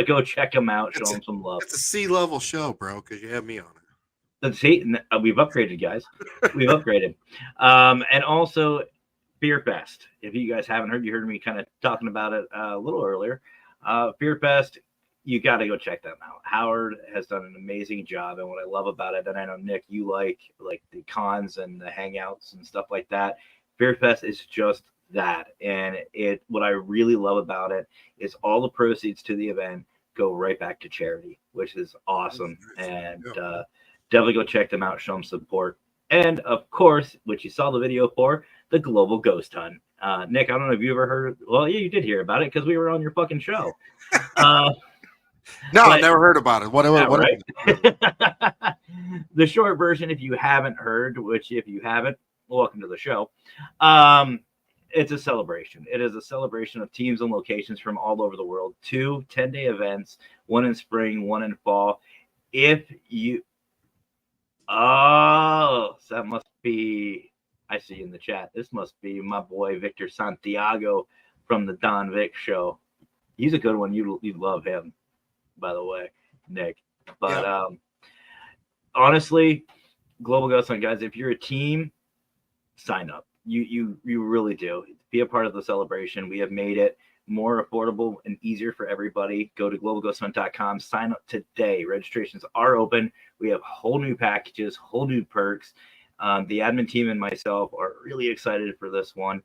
go check them out. Show them some love. It's a C-level show, bro, because you have me on it. See, we've upgraded, guys. We've upgraded. And also Fear Fest. If you guys haven't heard, you heard me kind of talking about it a little earlier. Fear Fest, you got to go check them out. Howard has done an amazing job, and what I love about it, and I know Nick, you like the cons and the hangouts and stuff like that. Fear Fest is just that, and what I really love about it is all the proceeds to the event go right back to charity, which is awesome. And definitely go check them out, show them support. And of course, which you saw the video for, the Global Ghost Hunt. Nick, I don't know if you ever heard. Well, yeah, you did hear about it because we were on your fucking show. No, I've never heard about it. What right? The short version, if you haven't heard, which if you haven't, welcome to the show. It's a celebration. It is a celebration of teams and locations from all over the world. 2 10-day events, one in spring, one in fall. That must be, I see in the chat, this must be my boy Victor Santiago from the Don Vic show. He's a good one. You love him, by the way, Nick. But honestly, Global Ghost Hunt, guys, if you're a team, sign up. You really do. Be a part of the celebration. We have made it more affordable and easier for everybody. Go to globalghosthunt.com. Sign up today. Registrations are open. We have whole new packages, whole new perks. The admin team and myself are really excited for this one.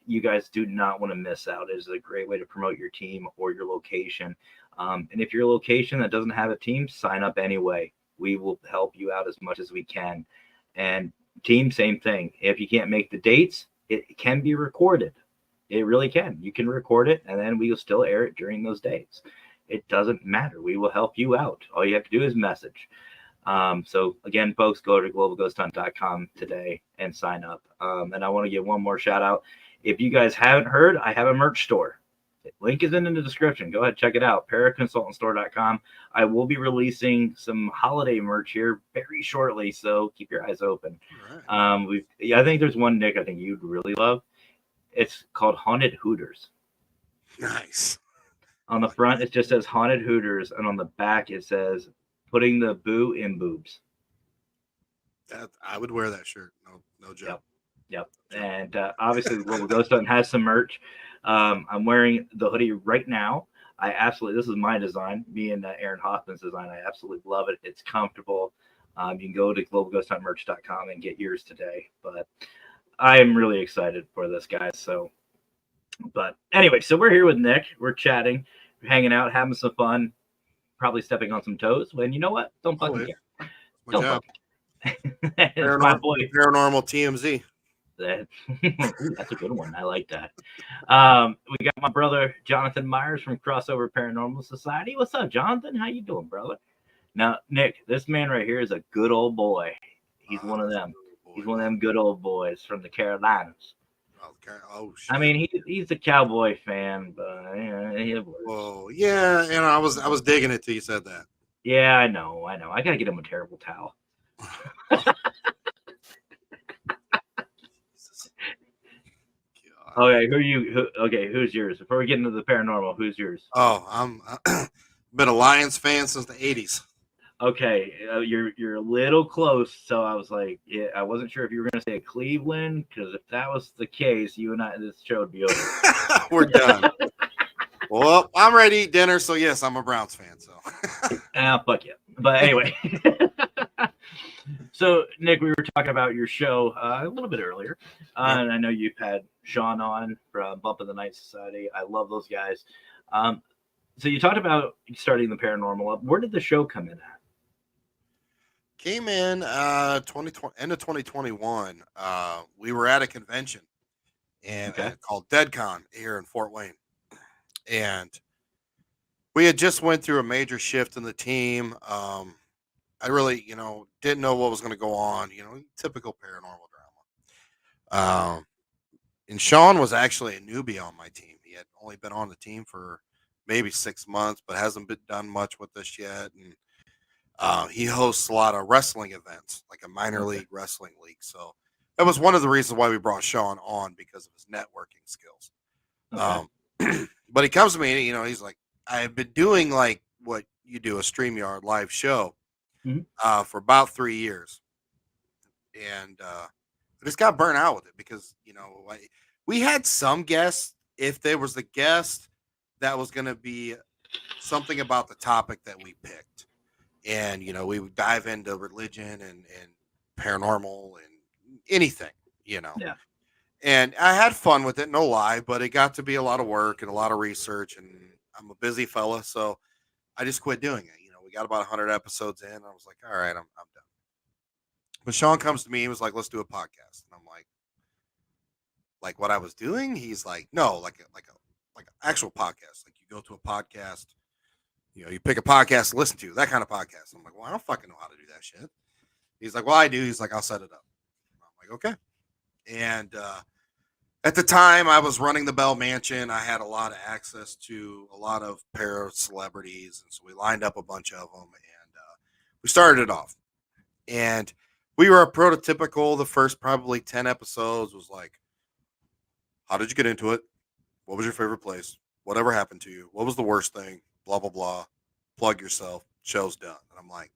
You guys do not want to miss out. It is a great way to promote your team or your location. And if you're a location that doesn't have a team, sign up anyway. We will help you out as much as we can. And team, same thing. If you can't make the dates, it can be recorded. It really can. You can record it, and then we will still air it during those days. It doesn't matter. We will help you out. All you have to do is message. So again, folks, go to globalghosthunt.com today and sign up. And I want to give one more shout out. If you guys haven't heard, I have a merch store. Link is in the description. Go ahead, check it out. Paraconsultantstore.com. I will be releasing some holiday merch here very shortly, so keep your eyes open. All right. I think there's one, Nick, I think you'd really love. It's called Haunted Hooters. Nice. On the front, it just says Haunted Hooters, and on the back, it says putting the boo in boobs. I would wear that shirt. No joke. Yep. And obviously, the Global Ghost Hunt has some merch. I'm wearing the hoodie right now. This is my design, me and Aaron Hoffman's design. I absolutely love it. It's comfortable. You can go to globalghosthuntmerch.com and get yours today. But I am really excited for this, guys. So, but anyway, so we're here with Nick. We're chatting, we're hanging out, having some fun, probably stepping on some toes. When you know what? Don't fucking care. My job. It's my boy. Paranormal TMZ. That's a good one. I like that. We got my brother Jonathan Myers from Crossover Paranormal Society. What's up, Jonathan? How you doing, brother? Now, Nick, this man right here is a good old boy. He's one of them. He's one of them good old boys from the Carolinas. Oh shit. I mean, he's a cowboy fan, but Oh yeah, and I was digging it till you said that. Yeah, I know. I gotta get him a terrible towel. Okay, who's yours? Before we get into the paranormal, who's yours? Oh, I'm been a Lions fan since the 80s. Okay, you're a little close, so I was like, yeah, I wasn't sure if you were gonna say Cleveland, because if that was the case, you and I, this show would be over. We're done. Well, I'm ready to eat dinner, so yes, I'm a Browns fan. So, fuck yeah. But anyway, so Nick, we were talking about your show a little bit earlier, and I know you've had Sean on from Bump of the Night Society. I love those guys. So you talked about starting the paranormal up. Where did the show come in at? Came in 2020, end of 2021. We were at a convention and called DeadCon here in Fort Wayne, and we had just went through a major shift in the team. I really, didn't know what was going to go on. Typical paranormal drama. And Sean was actually a newbie on my team. He had only been on the team for maybe 6 months, but hasn't done much with us yet. And he hosts a lot of wrestling events, like a minor league wrestling league. So that was one of the reasons why we brought Sean on, because of his networking skills. But he comes to me, and he's like, I've been doing like what you do, a StreamYard live show, for about 3 years. And I just got burnt out with it because, we had some guests. If there was a guest that was going to be something about the topic that we picked, and, we would dive into religion and paranormal and anything, Yeah. And I had fun with it, no lie, but it got to be a lot of work and a lot of research, and I'm a busy fella, so I just quit doing it. We got about 100 episodes in, and I was like, all right, I'm done. But Sean comes to me, he was like, let's do a podcast. And I'm like what I was doing? He's like, no, like an actual podcast. Like you go to a podcast, you pick a podcast to listen to, that kind of podcast. I'm like, well, I don't fucking know how to do that shit. He's like, well, I do. He's like, I'll set it up. I'm like, okay. And at the time, I was running the Bell Mansion. I had a lot of access to a lot of para celebrities, and so we lined up a bunch of them, and we started it off. And we were a prototypical. The first probably 10 episodes was like, how did you get into it? What was your favorite place? Whatever happened to you? What was the worst thing? Blah, blah, blah. Plug yourself. Show's done. And I'm like,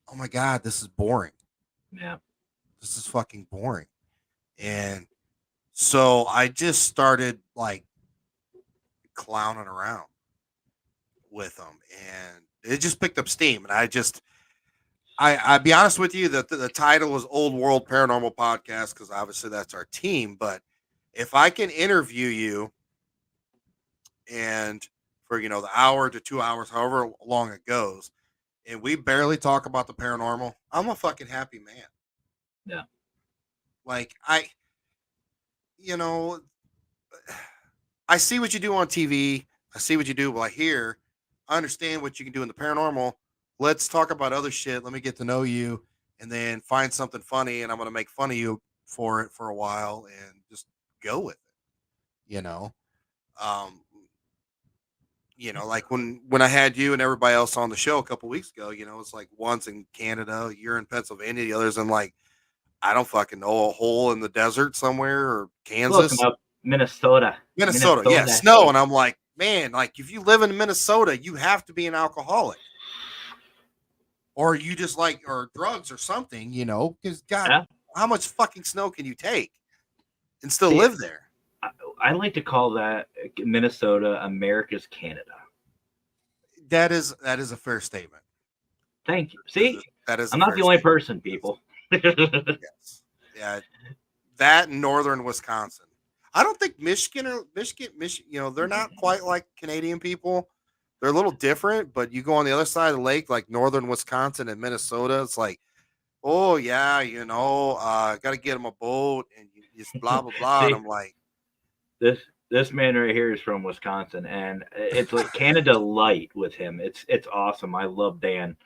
oh my God, this is boring. Yeah. This is fucking boring. And so I just started like clowning around with them, and it just picked up steam. And I'll be honest with you that the title was Old World Paranormal Podcast, because obviously that's our team. But if I can interview you and for, the hour to 2 hours, however long it goes, and we barely talk about the paranormal, I'm a fucking happy man. Yeah. Like I see what you do on TV. I see what you do. Well, I understand what you can do in the paranormal. Let's talk about other shit. Let me get to know you, and then find something funny, and I'm going to make fun of you for it for a while and just go with it. like when I had you and everybody else on the show a couple weeks ago, it's like one's in Canada, you're in Pennsylvania, the other's in like, I don't fucking know, a hole in the desert somewhere, or Close Kansas, enough. Minnesota. Minnesota, yeah, snow. And I'm like, man, like if you live in Minnesota, you have to be an alcoholic, or you just like, or drugs or something, because God, Yeah. how much fucking snow can you take and still See, live there? I like to call that Minnesota America's Canada. That is a fair statement. Thank you. See, that is. I'm not the only person, people. Yes. Yeah, that and northern Wisconsin. I don't think Michigan, they're not quite like Canadian people. They're a little different, but you go on the other side of the lake, like northern Wisconsin and Minnesota, it's like, oh yeah, got to get them a boat and just blah blah blah. See, and I'm like, this man right here is from Wisconsin, and it's like Canada light with him. It's awesome. I love Dan.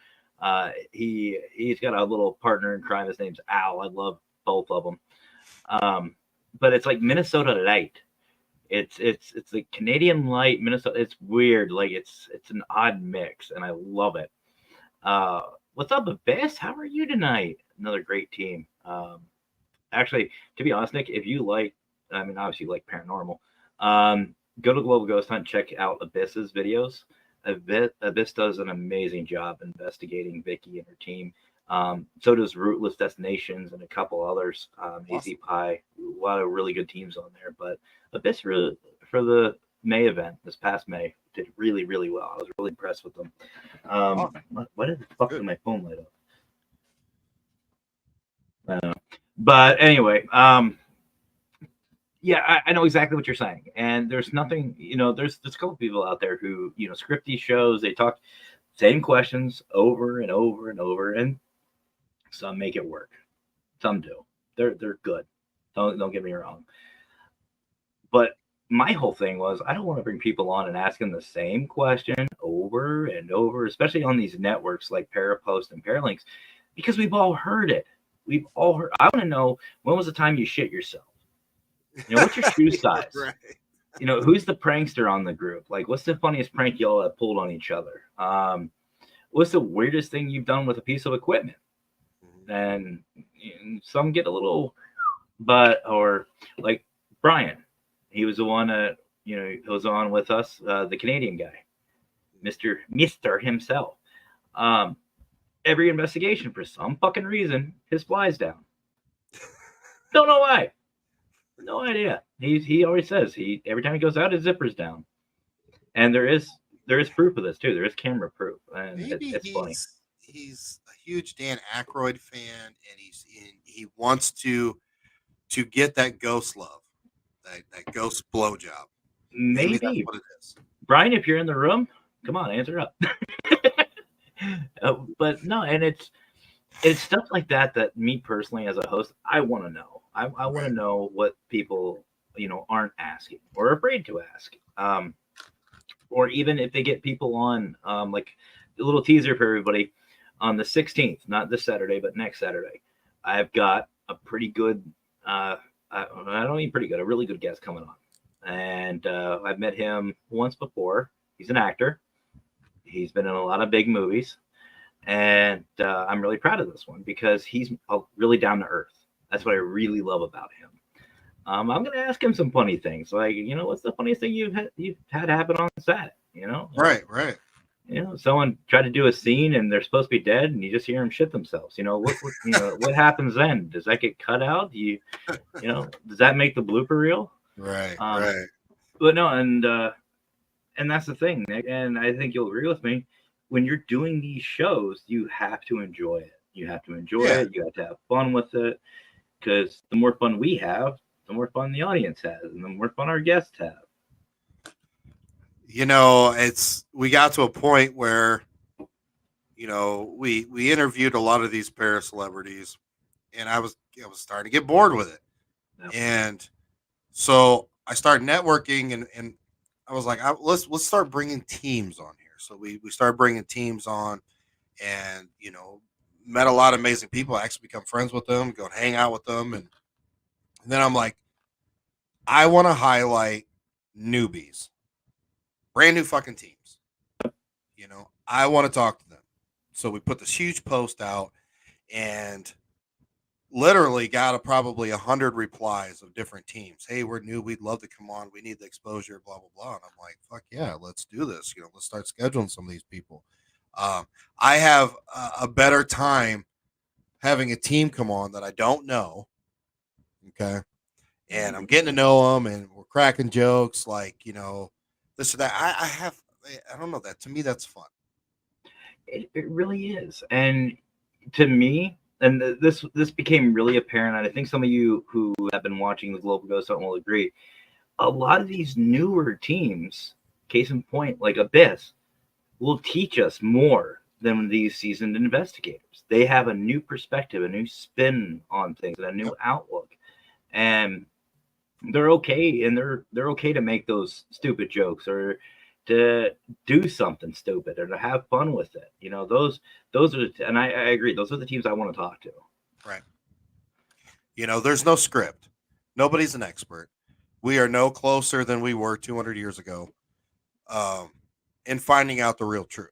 He's got a little partner in crime. His name's Al. I love both of them. But it's like Minnesota light. It's like Canadian light, Minnesota. It's weird. Like it's an odd mix, and I love it. What's up, Abyss? How are you tonight? Another great team. Actually, to be honest, Nick, if you like, I mean, obviously you like paranormal, go to Global Ghost Hunt, check out Abyss's videos. Abyss does an amazing job investigating Vicky and her team. So does Rootless Destinations and a couple others. Easy Pie, a lot of really good teams on there. But Abyss really, for the May event this past May, did really, really well. I was really impressed with them. Why did the fuck did my phone light up? I don't know. But anyway, yeah, I know exactly what you're saying. And there's nothing, there's a couple people out there who, script these shows. They talk same questions over and over and over, and some make it work. Some do. They're good. Don't get me wrong. But my whole thing was I don't want to bring people on and ask them the same question over and over, especially on these networks like Parapost and Paralinks, because we've all heard it. We've all heard. I want to know, when was the time you shit yourself? What's your shoe size? Right. Who's the prankster on the group? Like, what's the funniest prank y'all have pulled on each other? What's the weirdest thing you've done with a piece of equipment? And some get a little, or like Brian, he was the one that, was on with us, the Canadian guy, Mr. himself. Every investigation, for some fucking reason, his flies down. Don't know why. No idea. He always says every time he goes out, his zipper's down. And there is proof of this too. There is camera proof, and it's funny. He's a huge Dan Aykroyd fan, and he wants to get that ghost love, that ghost blowjob. Maybe that's what it is. Brian, if you're in the room, come on, answer up. But no, and it's stuff like that me personally as a host, I want to know. I want to know what people aren't asking or afraid to ask. Or even if they get people on, like a little teaser for everybody, on the 16th, not this Saturday, but next Saturday, I've got a pretty good, I don't mean pretty good, a really good guest coming on. And I've met him once before. He's an actor. He's been in a lot of big movies. And I'm really proud of this one because he's really down to earth. That's what I really love about him. I'm going to ask him some funny things, like, what's the funniest thing you've had happen on set? Right. Someone tried to do a scene and they're supposed to be dead, and you just hear them shit themselves. What happens then? Does that get cut out? Does that make the blooper reel? Right. But no, and that's the thing, Nick, and I think you'll agree with me. When you're doing these shows, you have to enjoy it. You have to enjoy it. You have to have fun with it, because the more fun we have, the more fun the audience has, and the more fun our guests have. We got to a point where, we interviewed a lot of these para celebrities, and I was starting to get bored with it. Yep. And so I started networking, and I was like, let's start bringing teams on here. So we started bringing teams on, and, met a lot of amazing people. I actually become friends with them, go and hang out with them. And then I'm like, I want to highlight newbies, brand new fucking teams. I want to talk to them. So we put this huge post out and literally got probably 100 replies of different teams. Hey, we're new. We'd love to come on. We need the exposure, blah, blah, blah. And I'm like, fuck yeah, let's do this. Let's start scheduling some of these people. I have a better time having a team come on that I don't know. Okay. And I'm getting to know them and we're cracking jokes like, this or that. I don't know that. To me, that's fun. It really is. And to me, and this became really apparent, and I think some of you who have been watching the Global Ghost Hunt will agree. A lot of these newer teams, case in point, like Abyss, will teach us more than these seasoned investigators. They have a new perspective, a new spin on things, and a new outlook. And they're okay, and they're okay to make those stupid jokes or to do something stupid or to have fun with it. Those are and I agree, those are the teams I want to talk to. Right. There's no script. Nobody's an expert. We are no closer than we were 200 years ago in finding out the real truth.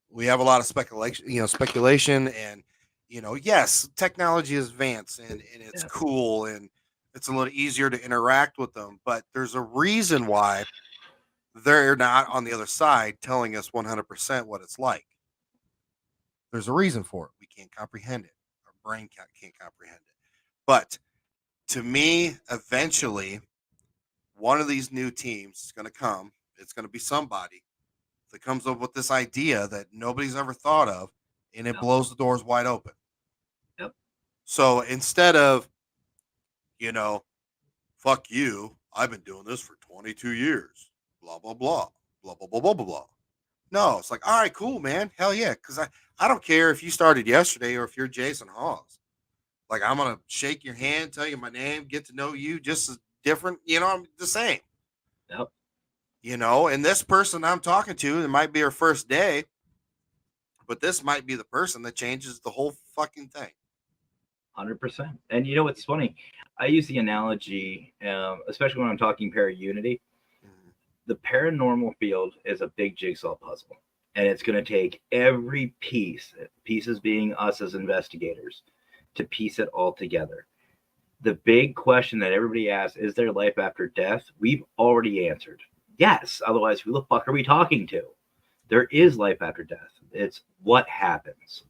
We have a lot of speculation and, yes, technology is advanced and it's cool and it's a little easier to interact with them, but there's a reason why they're not on the other side telling us 100% what it's like. There's a reason for it. We can't comprehend it. Our brain can't comprehend it. But to me, eventually, one of these new teams is going to come. It's going to be somebody that comes up with this idea that nobody's ever thought of, and it blows the doors wide open. Yep. So instead of, fuck you, I've been doing this for 22 years, blah, blah, blah, blah, blah, blah, blah, blah, blah. No, it's like, all right, cool, man. Hell yeah. Because I don't care if you started yesterday or if you're Jason Hawes. Like, I'm going to shake your hand, tell you my name, get to know you just as different. I'm the same. Yep. And this person I'm talking to, it might be her first day, but this might be the person that changes the whole fucking thing. 100%. And what's funny? I use the analogy, especially when I'm talking para-unity. The paranormal field is a big jigsaw puzzle, and it's going to take every pieces being us as investigators, to piece it all together. The big question that everybody asks, is there life after death? We've already answered yes. Otherwise, who the fuck are we talking to? There is life after death. It's what happens.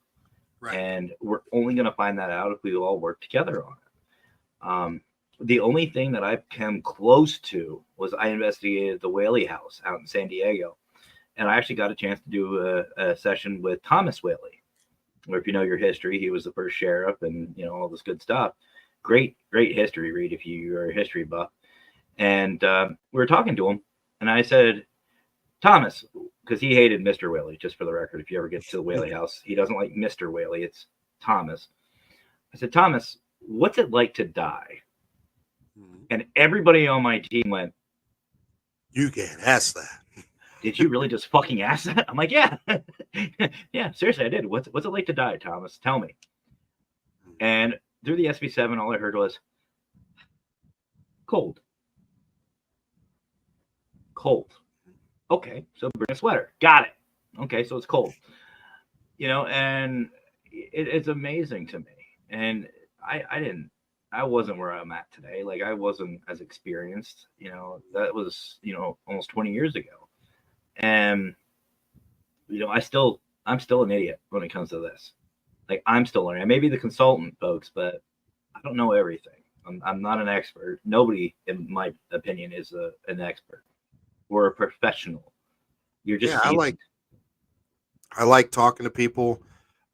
Right. And we're only going to find that out if we all work together on it. The only thing that I've come close to was I investigated the Whaley house out in San Diego. And I actually got a chance to do a session with Thomas Whaley. Or if you know your history, he was the first sheriff and, all this good stuff. Great history read if you're a history buff. And we were talking to him. And I said, Thomas, because he hated Mr. Whaley, just for the record, if you ever get to the Whaley house, he doesn't like Mr. Whaley. It's Thomas. I said, Thomas, what's it like to die? And everybody on my team went, you can't ask that. Did you really just fucking ask that? I'm like, yeah. Yeah, seriously, I did. What's it like to die, Thomas? Tell me. And through the SB7, all I heard was cold. Cold. Okay, so bring a sweater. Got it. Okay, so it's cold. And it's amazing to me. And I wasn't where I'm at today. Like, I wasn't as experienced. That was, almost 20 years ago. And, I'm still an idiot when it comes to this. Like, I'm still learning. I may be the consultant, folks, but I don't know everything. I'm not an expert. Nobody, in my opinion, is an expert. We're a professional. You're just I like talking to people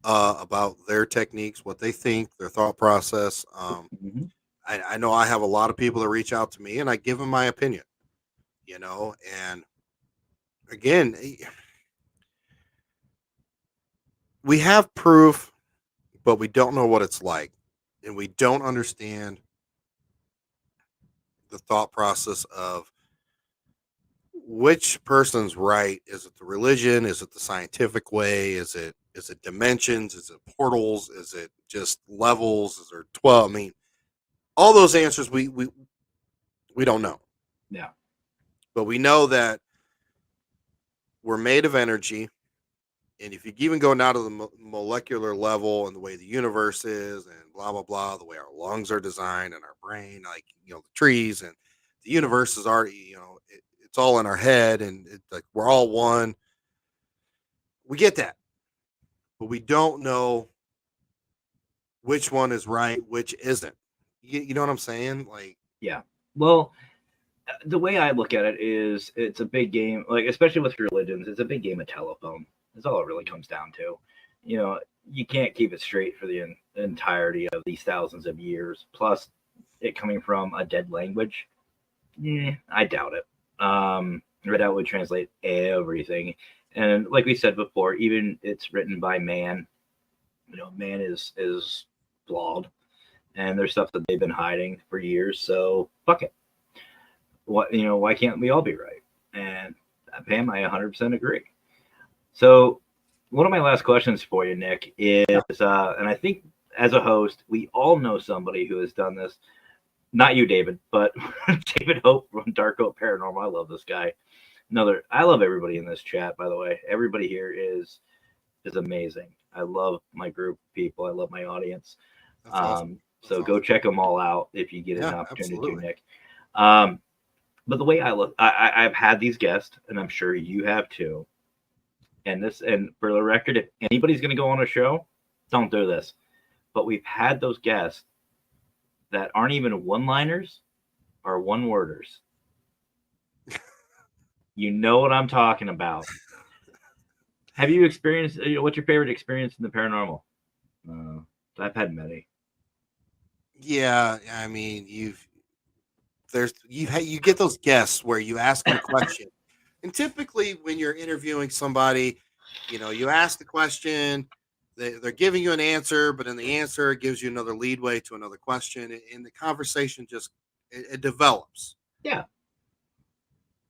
about their techniques, what they think, their thought process. I know I have a lot of people that reach out to me and I give them my opinion, and again, we have proof, but we don't know what it's like, and we don't understand the thought process of which person's right. Is it the religion? Is it the scientific way? Is it dimensions? Is it portals? Is it just levels? Is there 12? I mean, all those answers we don't know. Yeah. But we know that we're made of energy. And if you even go down to the molecular level and the way the universe is and blah, blah, blah, the way our lungs are designed and our brain, like, the trees and the universe is already, it's all in our head and it's like we're all one. We get that, but we don't know which one is right, which isn't. You know what I'm saying? Like, Yeah. Well, the way I look at it is it's a big game, like especially with religions, it's a big game of telephone. That's all it really comes down to. You can't keep it straight for the entirety of these thousands of years. Plus, it coming from a dead language, I doubt it. That would translate everything. And like we said before, even it's written by man. Man is flawed, and there's stuff that they've been hiding for years. So fuck it. Why can't we all be right? And Pam, I 100% agree. So one of my last questions for you, Nick, is, and I think as a host, we all know somebody who has done this. Not you, David, but David Hope from Dark Hope Paranormal. I love this guy. I love everybody in this chat, by the way. Everybody here is amazing. I love my group of people. I love my audience. that's awesome. So go check them all out if you get an opportunity absolutely. to, Nick. But the way I look, I've had these guests, and I'm sure you have too. And for the record, if anybody's going to go on a show, don't do this. But we've had those guests that aren't even one-liners or one-worders. You know what I'm talking about. Have you experienced? What's your favorite experience in the paranormal? I've had many. Yeah, I mean, you get those guests where you ask them a question, and typically when you're interviewing somebody, you ask the question, they're giving you an answer, but in the answer it gives you another leadway to another question, and the conversation just it develops. Yeah.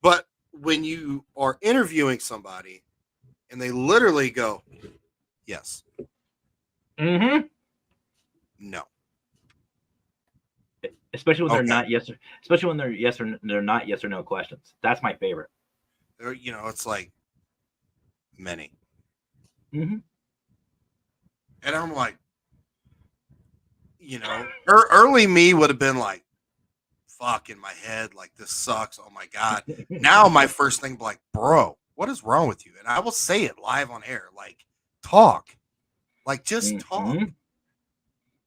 But when you are interviewing somebody and they literally go, yes, Mm-hmm. no. Especially when they're not yes, especially when they're not yes or no questions. That's my favorite. It's like many. Mm-hmm. And I'm like, early me would have been like, fuck in my head, like this sucks. Oh my God. Now my first thing like, bro, what is wrong with you? And I will say it live on air, like talk, like just talk.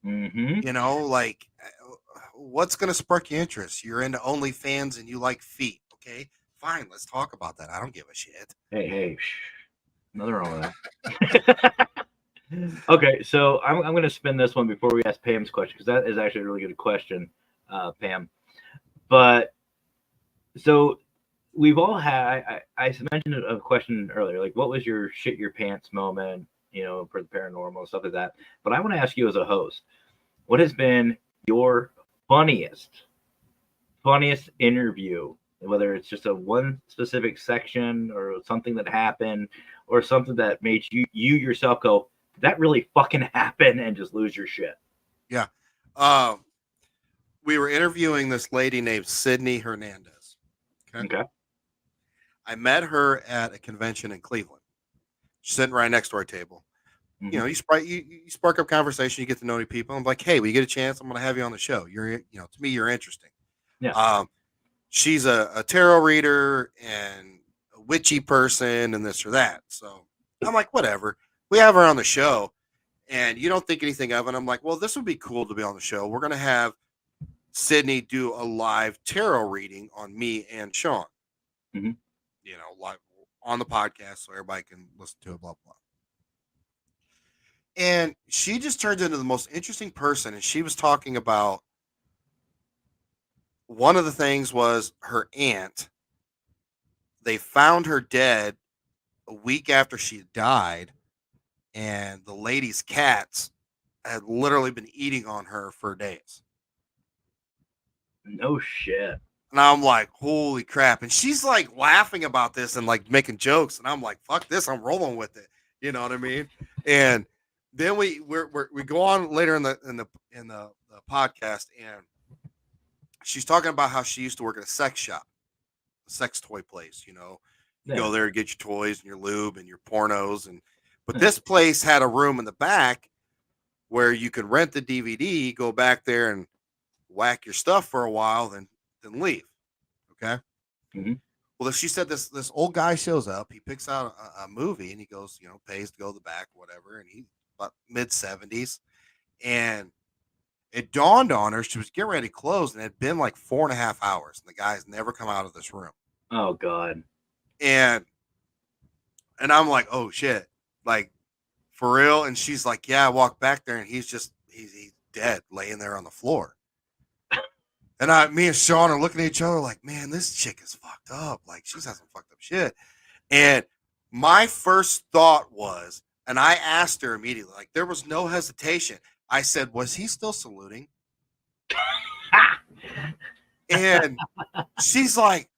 Mm-hmm. Like what's going to spark your interest? You're into OnlyFans and you like feet. Okay, fine. Let's talk about that. I don't give a shit. Hey, nothing wrong with that. Okay, so I'm going to spin this one before we ask Pam's question, because that is actually a really good question, Pam. But so we've all had, I mentioned a question earlier, like what was your shit your pants moment, for the paranormal and stuff like that. But I want to ask you as a host, what has been your funniest interview, whether it's just a one specific section or something that happened or something that made you yourself go, did that really fucking happen, and just lose your shit? Yeah. We were interviewing this lady named Sydney Hernandez. Okay. I met her at a convention in Cleveland. She's sitting right next to our table. Mm-hmm. You spark up conversation, you get to know people. I'm like, hey, we get a chance, I'm going to have you on the show. To me, you're interesting. Yeah. She's a tarot reader and a witchy person and this or that. So I'm like, whatever. We have her on the show and you don't think anything of it. I'm like, well, this would be cool to be on the show. We're going to have Sydney do a live tarot reading on me and Sean, Mm-hmm. Live on the podcast so everybody can listen to it, blah, blah. And she just turned into the most interesting person. And she was talking about one of the things was her aunt. They found her dead a week after she died. And the lady's cats had literally been eating on her for days. No shit. And I'm like, holy crap. And she's like laughing about this and like making jokes. And I'm like, fuck this. I'm rolling with it. You know what I mean? And then we go on later in the podcast, and she's talking about how she used to work at a sex shop, a sex toy place. You go there to get your toys and your lube and your pornos, and But this place had a room in the back where you could rent the DVD, go back there and whack your stuff for a while, then leave. Okay. Mhm. Well, she said this old guy shows up. He picks out a movie and he goes, pays to go to the back, whatever. And he's about mid-70s. And it dawned on her, she was getting ready to close, and it had been like 4.5 hours. And the guy's never come out of this room. Oh God. And I'm like, oh shit. Like, for real? And she's like, yeah, I walked back there and he's dead, laying there on the floor. And me and Sean are looking at each other like, man, this chick is fucked up. Like, she's had some fucked up shit. And my first thought was, and I asked her immediately, like, there was no hesitation. I said, was he still saluting? And she's like,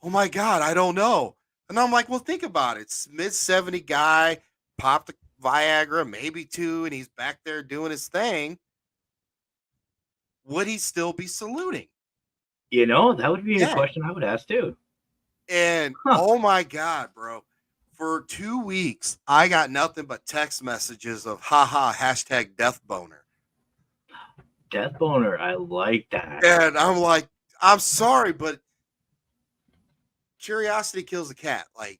oh my God, I don't know. And I'm like, well, think about it. It's mid-70 guy, popped the Viagra, maybe 2, and he's back there doing his thing. Would he still be saluting? That would be a Yeah. question I would ask too. And oh my God, bro. For 2 weeks, I got nothing but text messages of haha, hashtag death boner. Death boner. I like that. And I'm like, I'm sorry, but curiosity kills a cat. Like,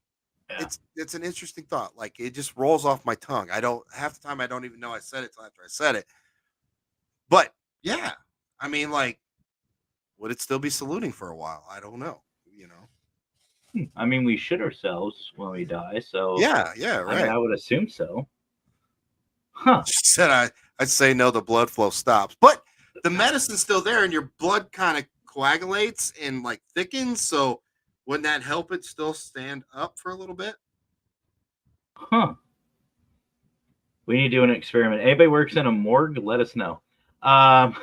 Yeah. it's an interesting thought. Like, it just rolls off my tongue. Half the time I don't even know I said it till after I said it. But yeah, I mean, like, would it still be saluting for a while? I don't know. I mean, we shit ourselves when we die, so Yeah, I right. mean, I would assume so. Huh. She said I'd say no, the blood flow stops. But the medicine's still there and your blood kind of coagulates and like thickens. So wouldn't that help it still stand up for a little bit? Huh. We need to do an experiment. Anybody works in a morgue, let us know. I've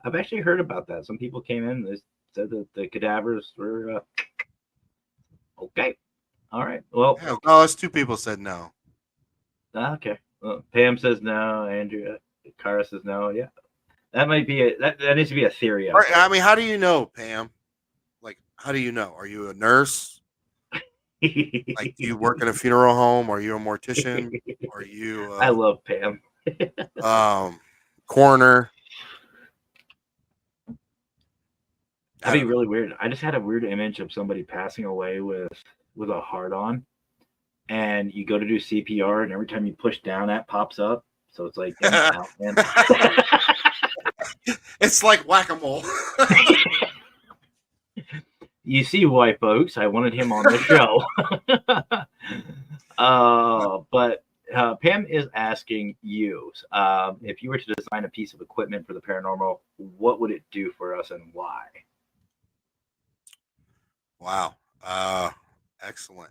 actually heard about that. Some people came in and said that the cadavers were okay. All right. Well, Yeah, no, it's 2 people said no. okay. Well, Pam says no. Andrea, Cara says no. Yeah, that might be that needs to be a theory. Right, I mean, how do you know, Pam? Like, how do you know? Are you a nurse? Like, do you work in a funeral home? Are you a mortician? Are you? I love Pam. Coroner. That'd be really weird. I just had a weird image of somebody passing away with a heart on, and you go to do CPR, and every time you push down, that pops up. So it's like, out, man. It's like whack-a-mole. You see why, folks. I wanted him on the show. But Pam is asking you, if you were to design a piece of equipment for the paranormal, what would it do for us and why? Wow. Excellent.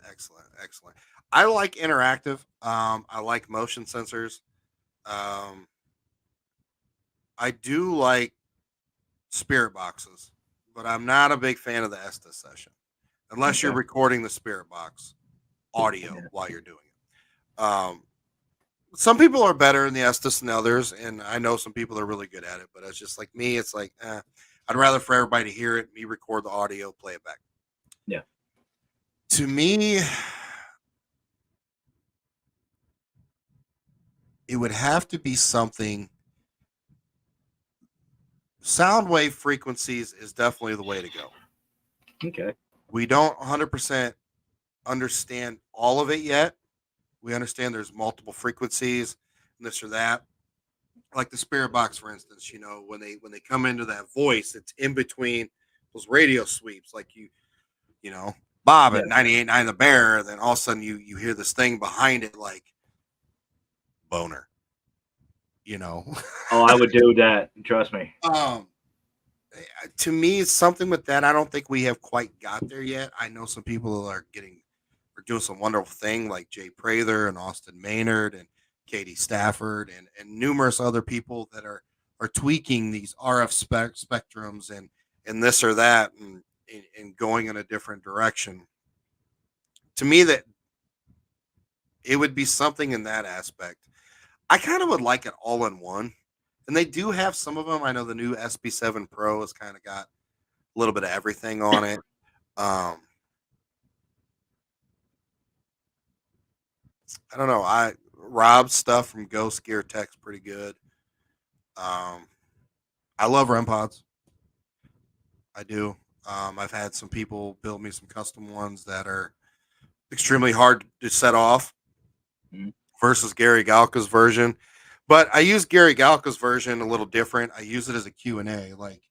I like interactive. I like motion sensors. I do like spirit boxes, but I'm not a big fan of the Estes session unless you're recording the spirit box audio while you're doing it. Some people are better in the Estes than others, and I know some people are really good at it, but it's just like me, it's like, I'd rather for everybody to hear it, me record the audio, play it back. Yeah. To me, it would have to be something. Sound wave frequencies is definitely the way to go. Okay. We don't 100% understand all of it yet. We understand there's multiple frequencies, and this or that. Like the spirit box, for instance, when they come into that voice, it's in between those radio sweeps, like Bob at 98.9 The Bear. Then all of a sudden you hear this thing behind it, like boner. Oh, I would do that. Trust me. To me, it's something with that. I don't think we have quite got there yet. I know some people are doing some wonderful thing, like Jay Prather and Austin Maynard and Katie Stafford and numerous other people that are tweaking these RF spectrums and this or that and going in a different direction. To me, that it would be something in that aspect. I kind of would like it all in one. And they do have some of them. I know the new SB7 Pro has kind of got a little bit of everything on it. I don't know. Rob's stuff from Ghost Gear Tech's pretty good. I love REM pods. I do. I've had some people build me some custom ones that are extremely hard to set off Mhm. versus Gary Galka's version. But I use Gary Galka's version a little different. I use it as a Q&A. Like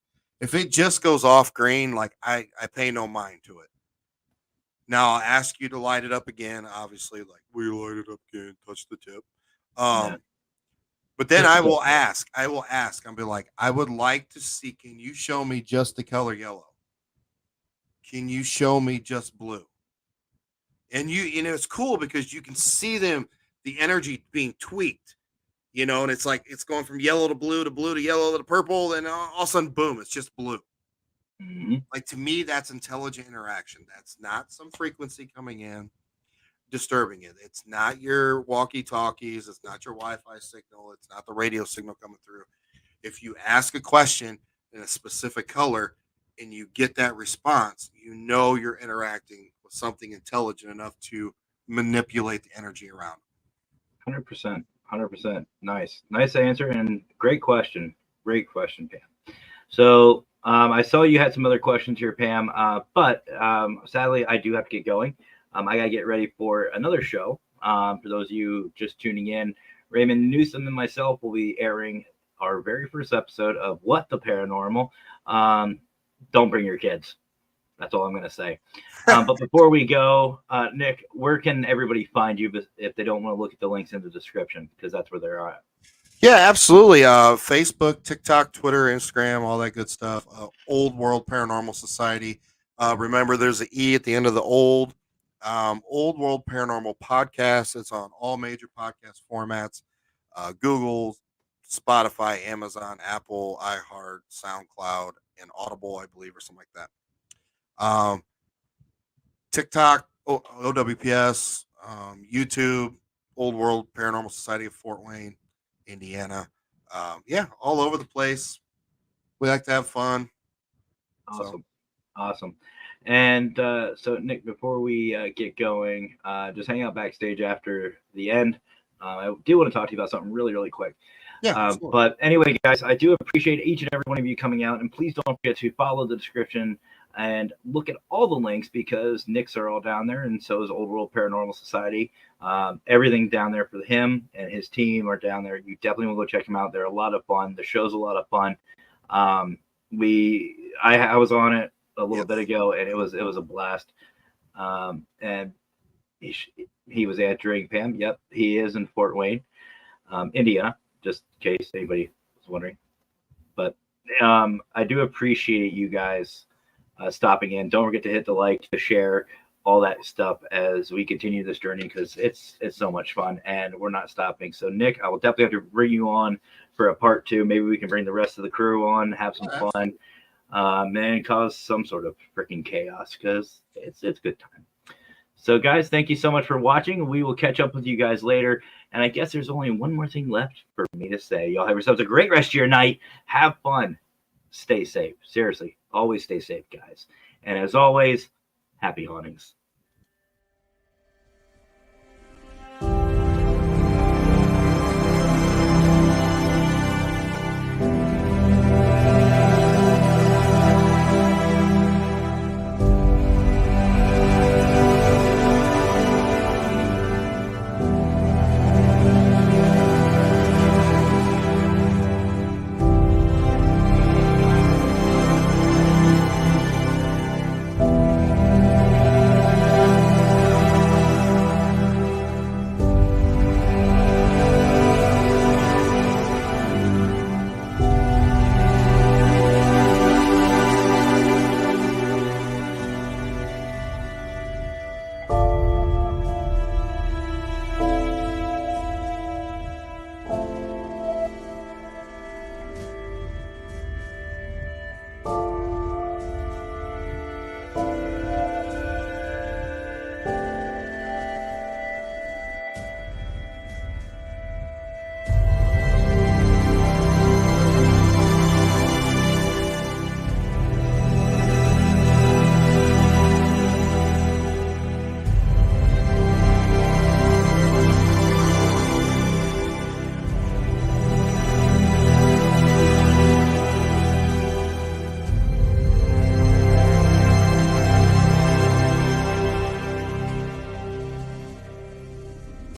if it just goes off green, like I pay no mind to it. Now I'll ask you to light it up again. Obviously, like will you light it up again? Touch the tip. Yeah. But then Just I a will bit. ask. I'll be like, I would like to see. Can you show me just the color yellow? Can you show me just blue? And it's cool because you can see them, the energy being tweaked, and it's like it's going from yellow to blue to yellow to purple, and all of a sudden, boom, it's just blue. Mhm. Like to me, that's intelligent interaction. That's not some frequency coming in disturbing it. It's not your walkie-talkies. It's not your Wi-Fi signal. It's not the radio signal coming through. If you ask a question in a specific color and you get that response, you're interacting with something intelligent enough to manipulate the energy around. 100%. 100%. Nice answer and great question. Great question, Pam. So I saw you had some other questions here, Pam, but sadly, I do have to get going. I got to get ready for another show. For those of you just tuning in, Raymond Newsom and myself will be airing our very first episode of What the Paranormal. Don't bring your kids. That's all I'm going to say. But before we go, Nick, where can everybody find you if they don't want to look at the links in the description? Because that's where they're at. Yeah, absolutely. Facebook, TikTok, Twitter, Instagram, all that good stuff. Old World Paranormal Society. Remember, there's an E at the end of the Old World Paranormal Podcast. It's on all major podcast formats: Google, Spotify, Amazon, Apple, iHeart, SoundCloud, and Audible, I believe, or something like that. TikTok, OWPS, YouTube, Old World Paranormal Society of Fort Wayne, Indiana. Yeah, all over the place. We like to have fun. Awesome. Awesome. And so, Nick, before we get going, just hang out backstage after the end. I do want to talk to you about something really, really quick. Yeah. But anyway, guys, I do appreciate each and every one of you coming out. And please don't forget to follow the description and look at all the links because Nick's are all down there. And so is Old World Paranormal Society. Everything down there for him and his team are down there. You definitely want to go check them out. They're a lot of fun. The show's a lot of fun. I was on it a little bit ago, and it was a blast. And he was answering Pam. Yep, he is in Fort Wayne, Indiana, just in case anybody was wondering. But I do appreciate you guys stopping in. Don't forget to hit the like, to share, all that stuff as we continue this journey because it's so much fun and we're not stopping. So Nick, I will definitely have to bring you on for a part 2. Maybe we can bring the rest of the crew on, have some fun, and cause some sort of freaking chaos because it's good time. So guys, thank you so much for watching. We will catch up with you guys later. And I guess there's only one more thing left for me to say. Y'all have yourselves a great rest of your night. Have fun. Stay safe. Seriously, always stay safe, guys. And as always, happy hauntings.